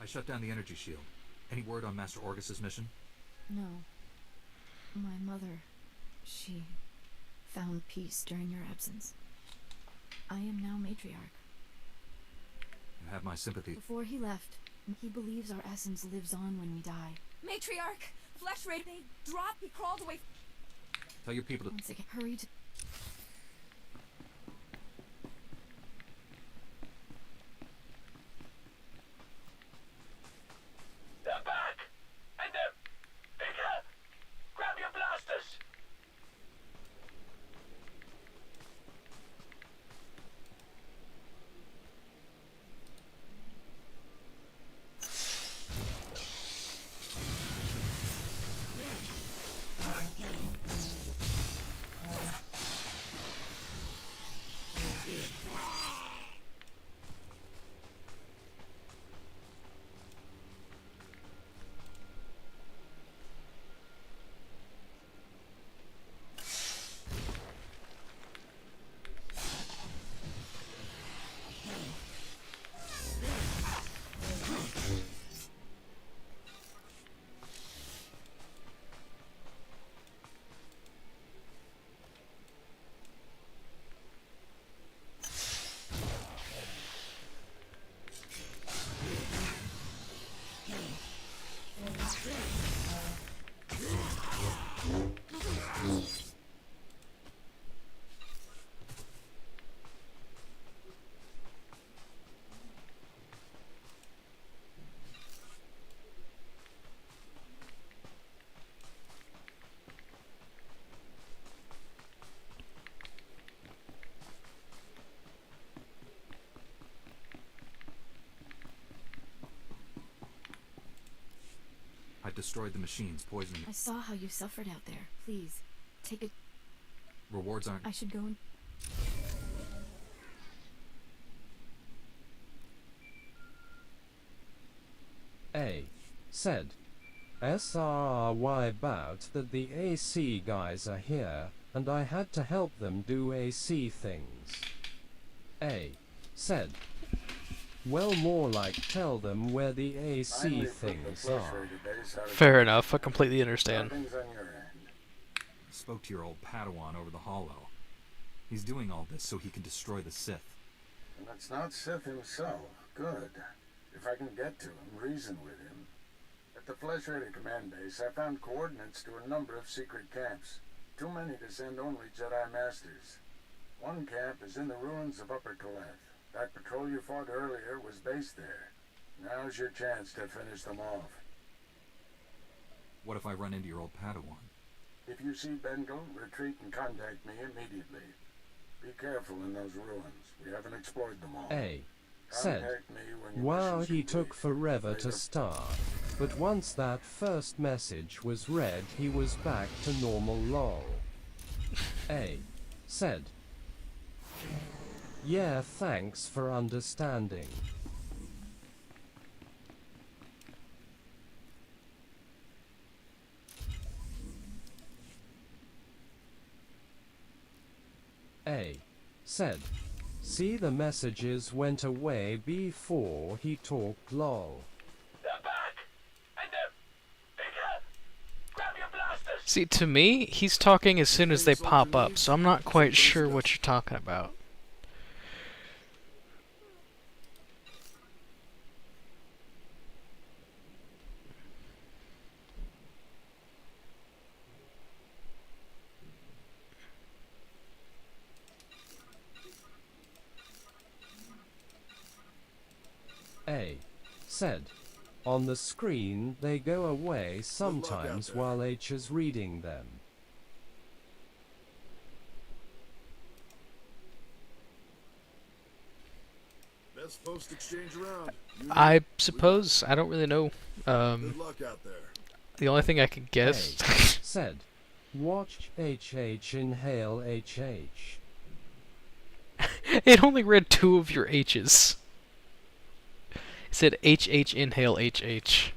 I shut down the energy shield. Any word on Master Orgus's mission? No. My mother, she found peace during your absence. I am now matriarch. You have my sympathy. Before he left, he believes our essence lives on when we die. Matriarch! Flesh Ray, they dropped, he crawled away. Tell your people to... Once again, hurry to... They're back! And they're bigger! Grab your blasters! destroyed the machines, poisoning. I saw how you suffered out there. Please, take it. Rewards aren't. I should go and... A. Said. SRRY about that the AC guys are here, and I had to help them do AC things. A. Said. Well, more like tell them where the AC things are. Fair enough, I completely understand. Spoke to your old Padawan over the hollow. He's doing all this so he can destroy the Sith. And it's not Sith himself. Good. If I can get to him, reason with him. At the Flesh Raider command base, I found coordinates to a number of secret camps. Too many to send only Jedi Masters. One camp is in the ruins of Upper Kaleth. That patrol you fought earlier was based there. Now's your chance to finish them off. What if I run into your old Padawan? If you see Bengal, retreat and contact me immediately. Be careful in those ruins. We haven't explored them all. A. Said. Contact me when your Wow, mission's he took complete. forever to start. But once that first message was read, he was back to normal lol. A. Said. Yeah, thanks for understanding. A. Said. See, the messages went away before he talked lol. They're back! And they're bigger! Grab your blasters! See, to me, he's talking as soon as they pop up, so I'm not quite sure what you're talking about. A. Said. On the screen, they go away sometimes while H is reading them. Best post exchange around. I suppose, I don't really know. Good luck out there. The only thing I could guess... A. Said. Watch HH inhale HH. It only read 2 of your H's. It said HH inhale HH.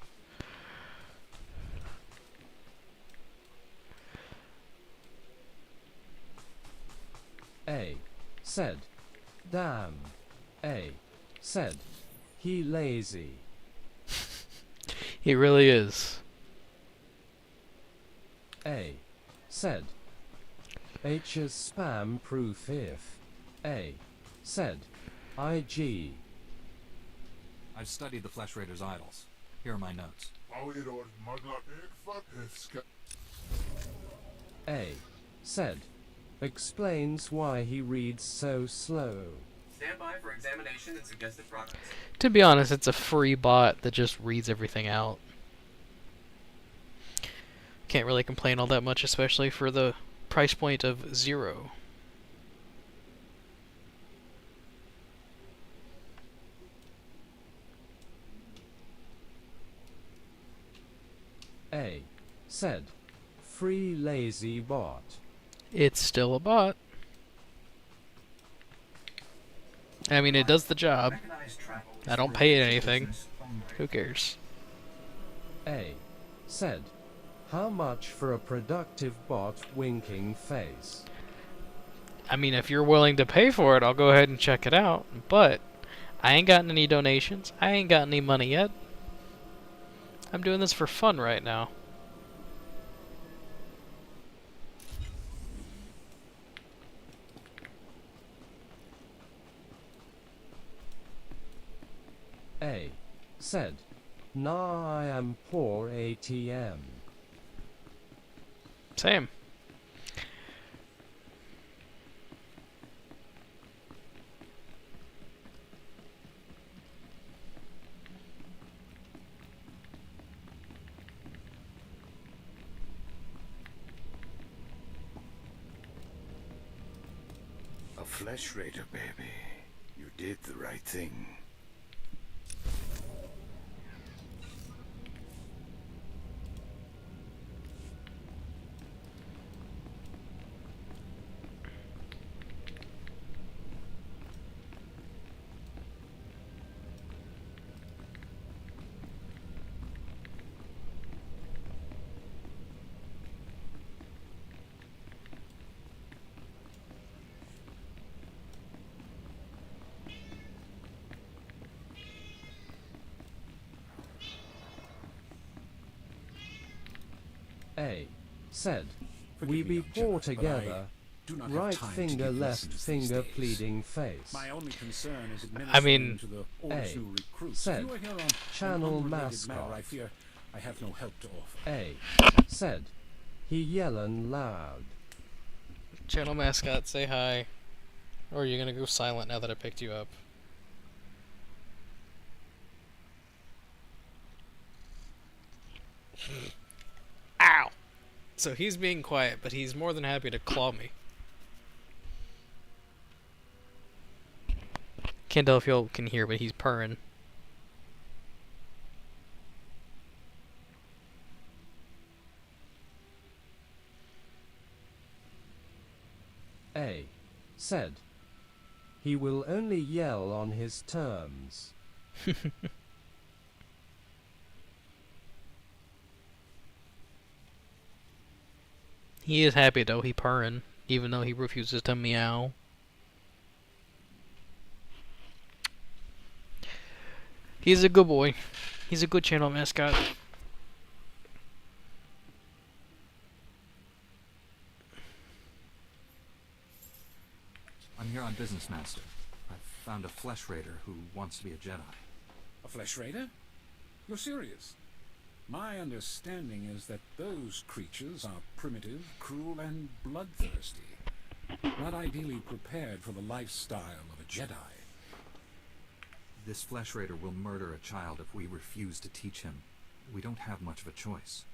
A. Said. Damn. A. Said. He lazy. He really is. A. Said. H is spam proof if. A. Said. IG. I've studied the Flesh Raiders' idols. Here are my notes. A. Said. Explains why he reads so slow. Stand by for examination and suggested progress. To be honest, it's a free bot that just reads everything out. Can't really complain all that much, especially for the price point of 0. A. Said. Free lazy bot. It's still a bot. I mean, it does the job. I don't pay it anything. Who cares? A. Said. How much for a productive bot winking face? I mean, if you're willing to pay for it, I'll go ahead and check it out. But I ain't gotten any donations. I ain't got any money yet. I'm doing this for fun right now. A. Said. Nah, I am poor ATM. Same. A Flesh Raider, baby. You did the right thing. A. Said, Forgive we me, be young poor Jedi, but together. I do not have Right time to finger, give left lessons these finger, days. pleading face. My only concern is I mean, administering to the Order's A. new recruits. Said, If you are here on channel an unrelated mascot. matter, I fear I have no help to offer. A. Said, he yellin' loud. Channel mascot, say hi. Or are you gonna go silent now that I picked you up? Ow! So he's being quiet, but he's more than happy to claw me. Can't tell if y'all can hear, but he's purring. A. Said, he will only yell on his terms. He is happy though, he purring, even though he refuses to meow. He's a good boy. He's a good channel mascot. I'm here on business, Master. I've found a Flesh Raider who wants to be a Jedi. A Flesh Raider? You're serious? My understanding is that those creatures are primitive, cruel, and bloodthirsty. Not ideally prepared for the lifestyle of a Jedi. This Flesh Raider will murder a child if we refuse to teach him. We don't have much of a choice.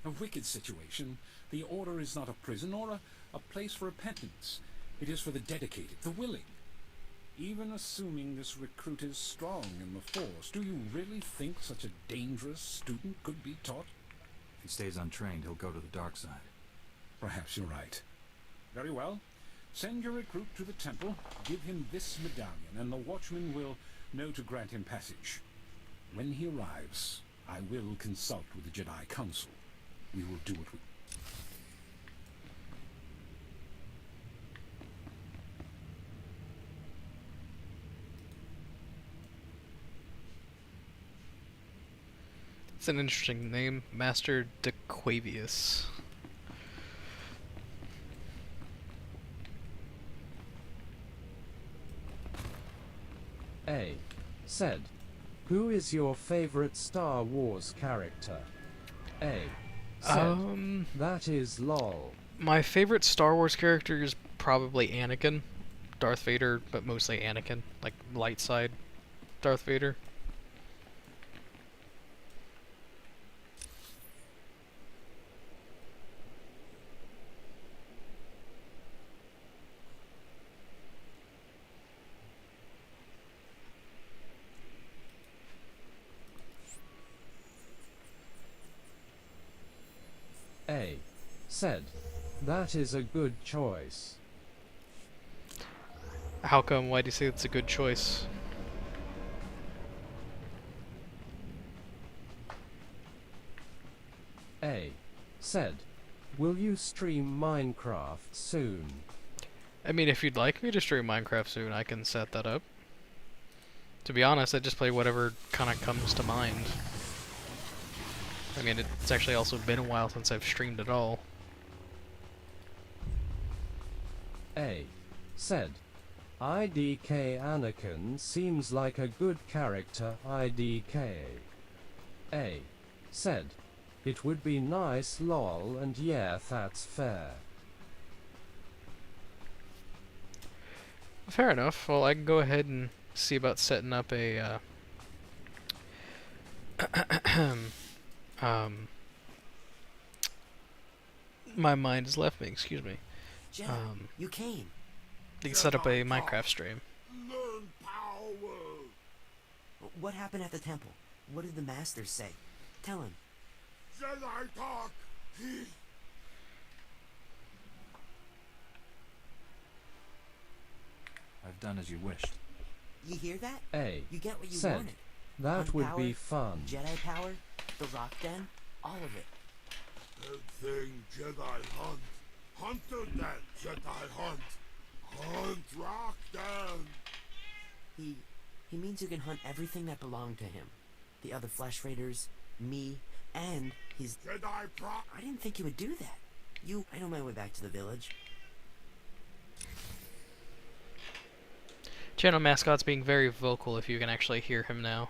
A wicked situation. The Order is not a prison or a place for repentance. It is for the dedicated, the willing. Even assuming this recruit is strong in the Force, do you really think such a dangerous student could be taught? If he stays untrained, he'll go to the dark side. Perhaps you're right. Very well. Send your recruit to the temple, give him this medallion, and the Watchman will know to grant him passage. When he arrives, I will consult with the Jedi Council. We will do what we... It's an interesting name, Master DeQuavius. A. Said, who is your favorite Star Wars character? A. Said, that is lol. My favorite Star Wars character is probably Anakin. Darth Vader, but mostly Anakin. Like, light side Darth Vader. A. Said, that is a good choice. How come? Why do you say it's a good choice? A. Said, will you stream Minecraft soon? I mean, if you'd like me to stream Minecraft soon, I can set that up. To be honest, I just play whatever kind of comes to mind. I mean, it's actually also been a while since I've streamed at all. A. Said, IDK Anakin seems like a good character IDK. A. Said, it would be nice lol, and yeah, that's fair. Fair enough. Well, I can go ahead and see about setting up a, my mind has left me, excuse me. Jedi, you came. You can set up a Minecraft stream. Learn power. What happened at the temple? What did the masters say? Tell him. Jedi talk. He... I've done as you wished. You hear that? A. You get what you Said, wanted. that Hunt would power, be fun. Jedi power, the rock den, all of it. Good thing Jedi hunt. Hunter that Jedi hunt. Hunt rock den. He means you can hunt everything that belonged to him. The other Flesh Raiders, me, And he's... Jedi Pro... I didn't think you would do that. I know my way back to the village. Channel mascot's being very vocal if you can actually hear him now.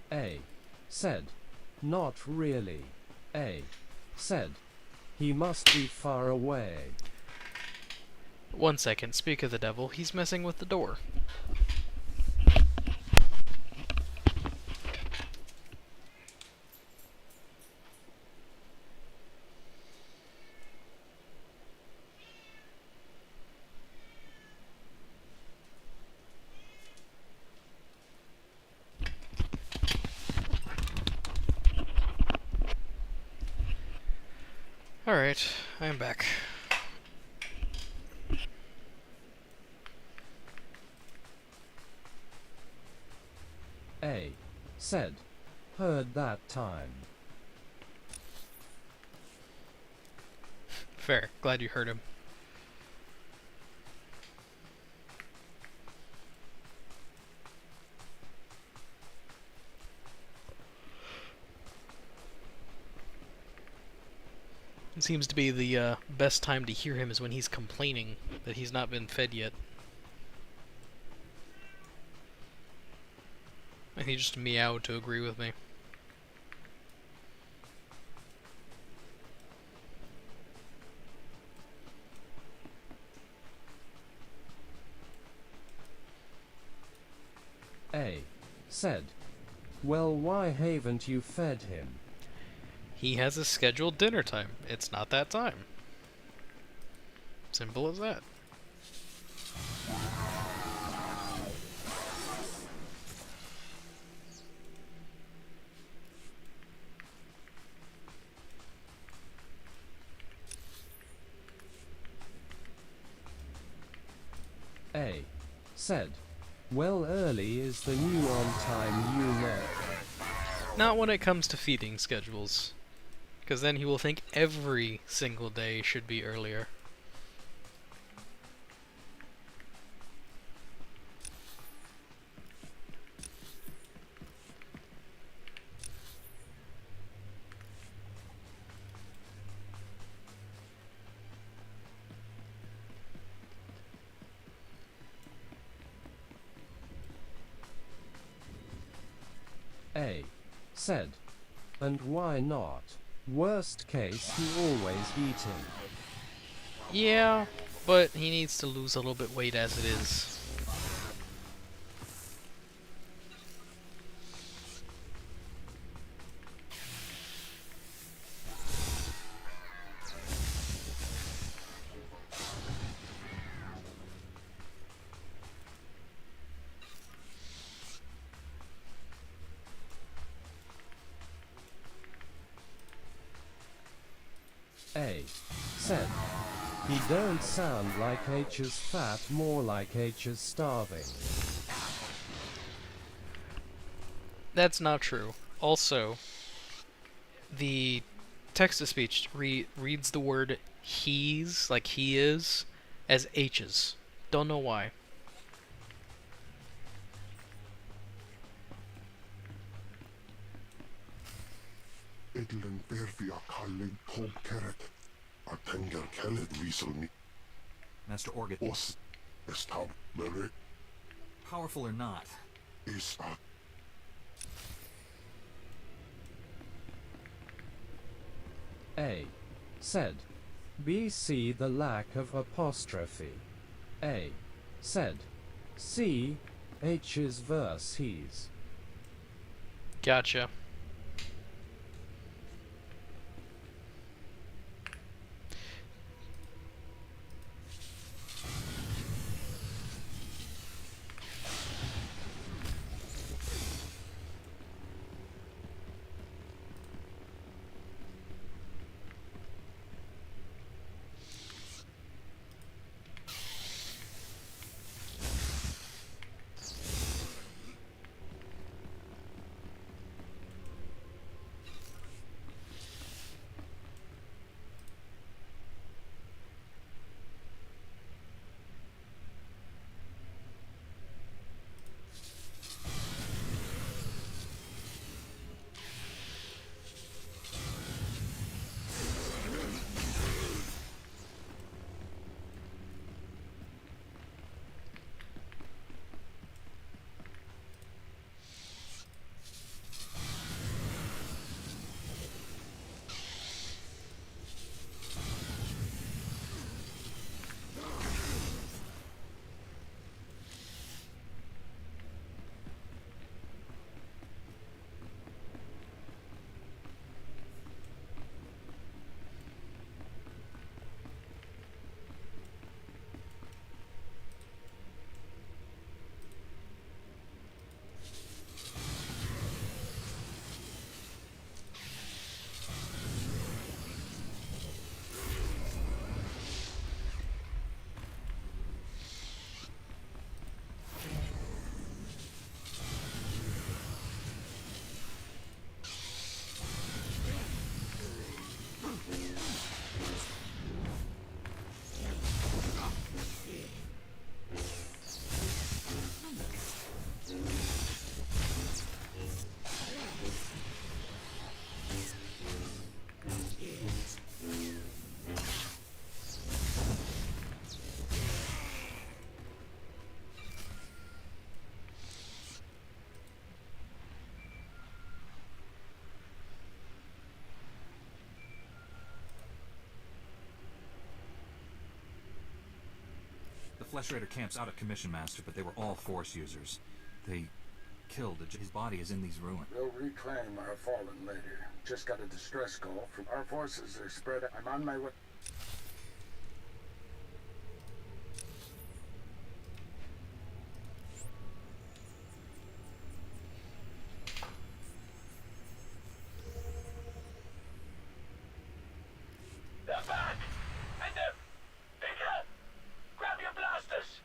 A. Said. Not really. A. Said. He must be far away. 1 second, speak of the devil, he's messing with the door. Alright, I am back. A. Said. Heard that time. Fair, glad you heard him. It seems to be the best time to hear him is when he's complaining that he's not been fed yet. And he just meowed to agree with me. A. Said. Well, why haven't you fed him? He has a scheduled dinner time. It's not that time. Simple as that. A. Said. Well, early is the new on time, you know. Not when it comes to feeding schedules. Because then he will think every single day should be earlier. A. Said. And why not? Worst case, he always eating. Yeah, but he needs to lose a little bit weight as it is. A. Said. He don't sound like H is fat, more like H is starving. That's not true. Also, the text-to-speech reads the word he's, like he is, as H's. Don't know why. Edlen verfia kallig tob keret. Artenger kellet wieselni. Master Organ. Os estab mere Powerful or not? is a A. Said. B. See the lack of apostrophe. A. Said. C. H's verse he's. Gotcha. Flesh Raider camp's out of commission, Master, but they were all Force users. They killed his body is in these ruins. We'll reclaim our fallen later. Just got a distress call from our forces are spread. I'm on my way. They're back! And they're bigger! Grab your blasters!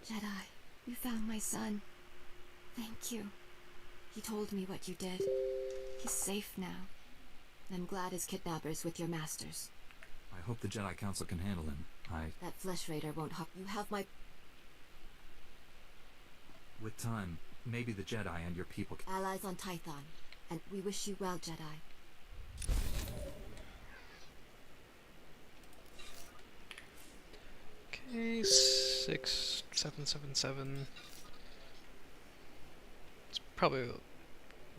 Jedi, you found my son. Thank you. He told me what you did. He's safe now. I'm glad his kidnapper's with your masters. I hope the Jedi Council can handle him. That Flesh Raider won't help. You have my... With time, maybe the Jedi and your people can... allies on Tython, and we wish you well, Jedi. Okay, 6777. It's probably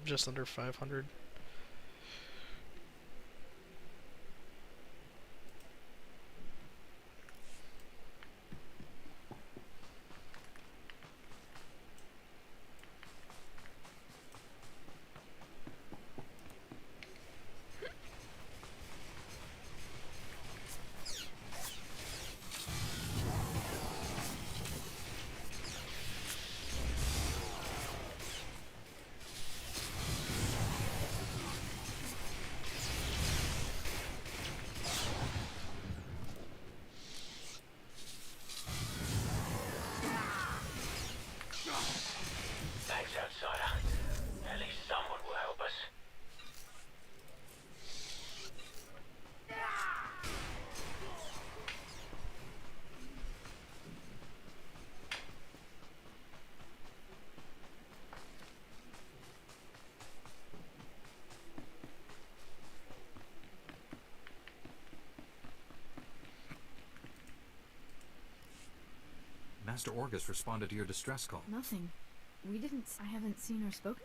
just under 500. Thanks, outsider. At least someone will help us. Master Orgus responded to your distress call. Nothing. We didn't... I haven't seen or spoken.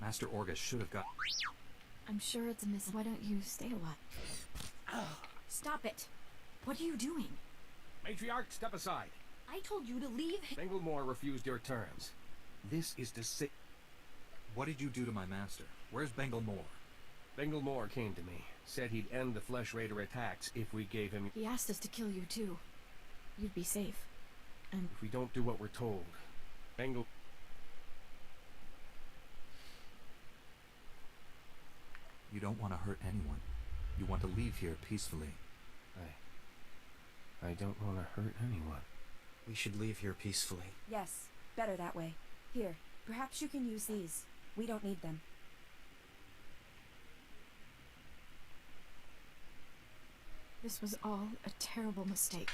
Master Orgus should have got... I'm sure it's a miss. Why don't you stay a while? Stop it! What are you doing? Matriarch, step aside. I told you to leave. Banglemore refused your terms. This is to say... What did you do to my master? Where's Banglemore? Banglemore came to me. Said he'd end the Flesh Raider attacks if we gave him... He asked us to kill you too. You'd be safe. And... If we don't do what we're told, Bangle... You don't want to hurt anyone. You want to leave here peacefully. I don't want to hurt anyone. We should leave here peacefully. Yes, better that way. Here, perhaps you can use these. We don't need them. This was all a terrible mistake.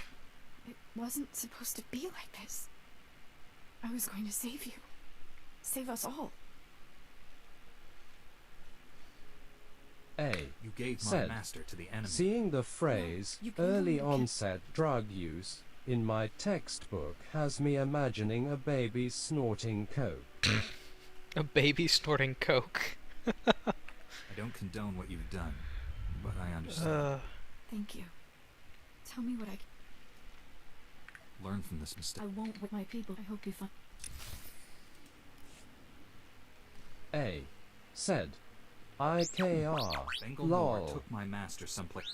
It wasn't supposed to be like this. I was going to save you. Save us all. A. You gave my said, master to the enemy. Seeing the phrase early onset drug use in my textbook has me imagining a baby snorting coke. A baby snorting coke. I don't condone what you've done. but I understand. Thank you. Tell me what I Learn from this mistake. I won't with my people. I hope you find. A. Said. IKR. Bengal Lol. Moore took my master someplace.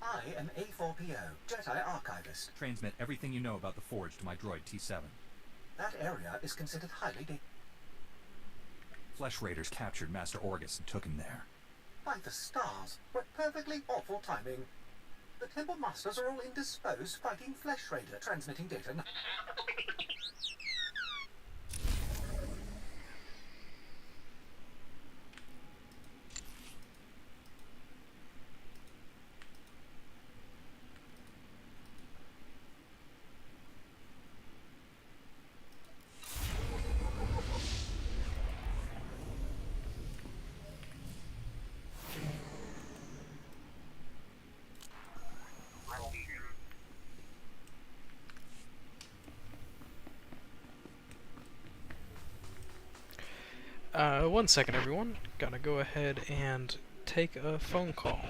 I am A4PO, Jedi Archivist. Transmit everything you know about the Forge to my droid T7. That area is considered highly Flesh Raiders captured Master Orgus and took him there. By the stars, what perfectly awful timing. The Temple Masters are all indisposed fighting Flesh Raider, transmitting data. One second, everyone. Gotta go ahead and take a phone call.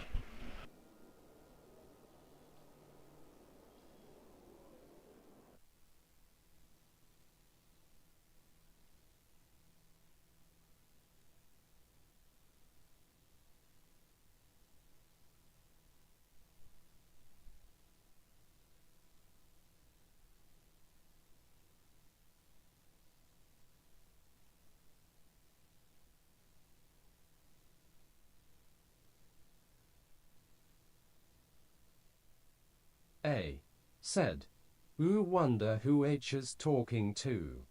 A. Said. Who wonder who H is talking to?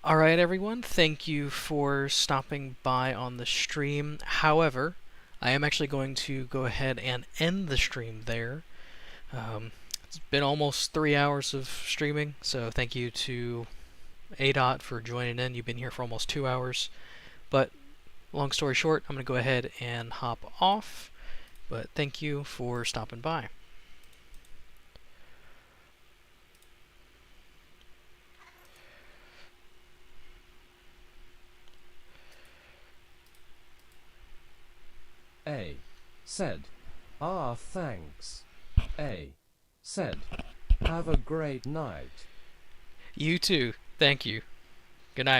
Alright, everyone, thank you for stopping by on the stream. However, I am actually going to go ahead and end the stream there. It's been almost 3 hours of streaming, so thank you to ADOT for joining in. You've been here for almost 2 hours. But, long story short, I'm going to go ahead and hop off. But thank you for stopping by. A. Said, "Ah, thanks." A. Said, "Have a great night." You too. Thank you. Good night.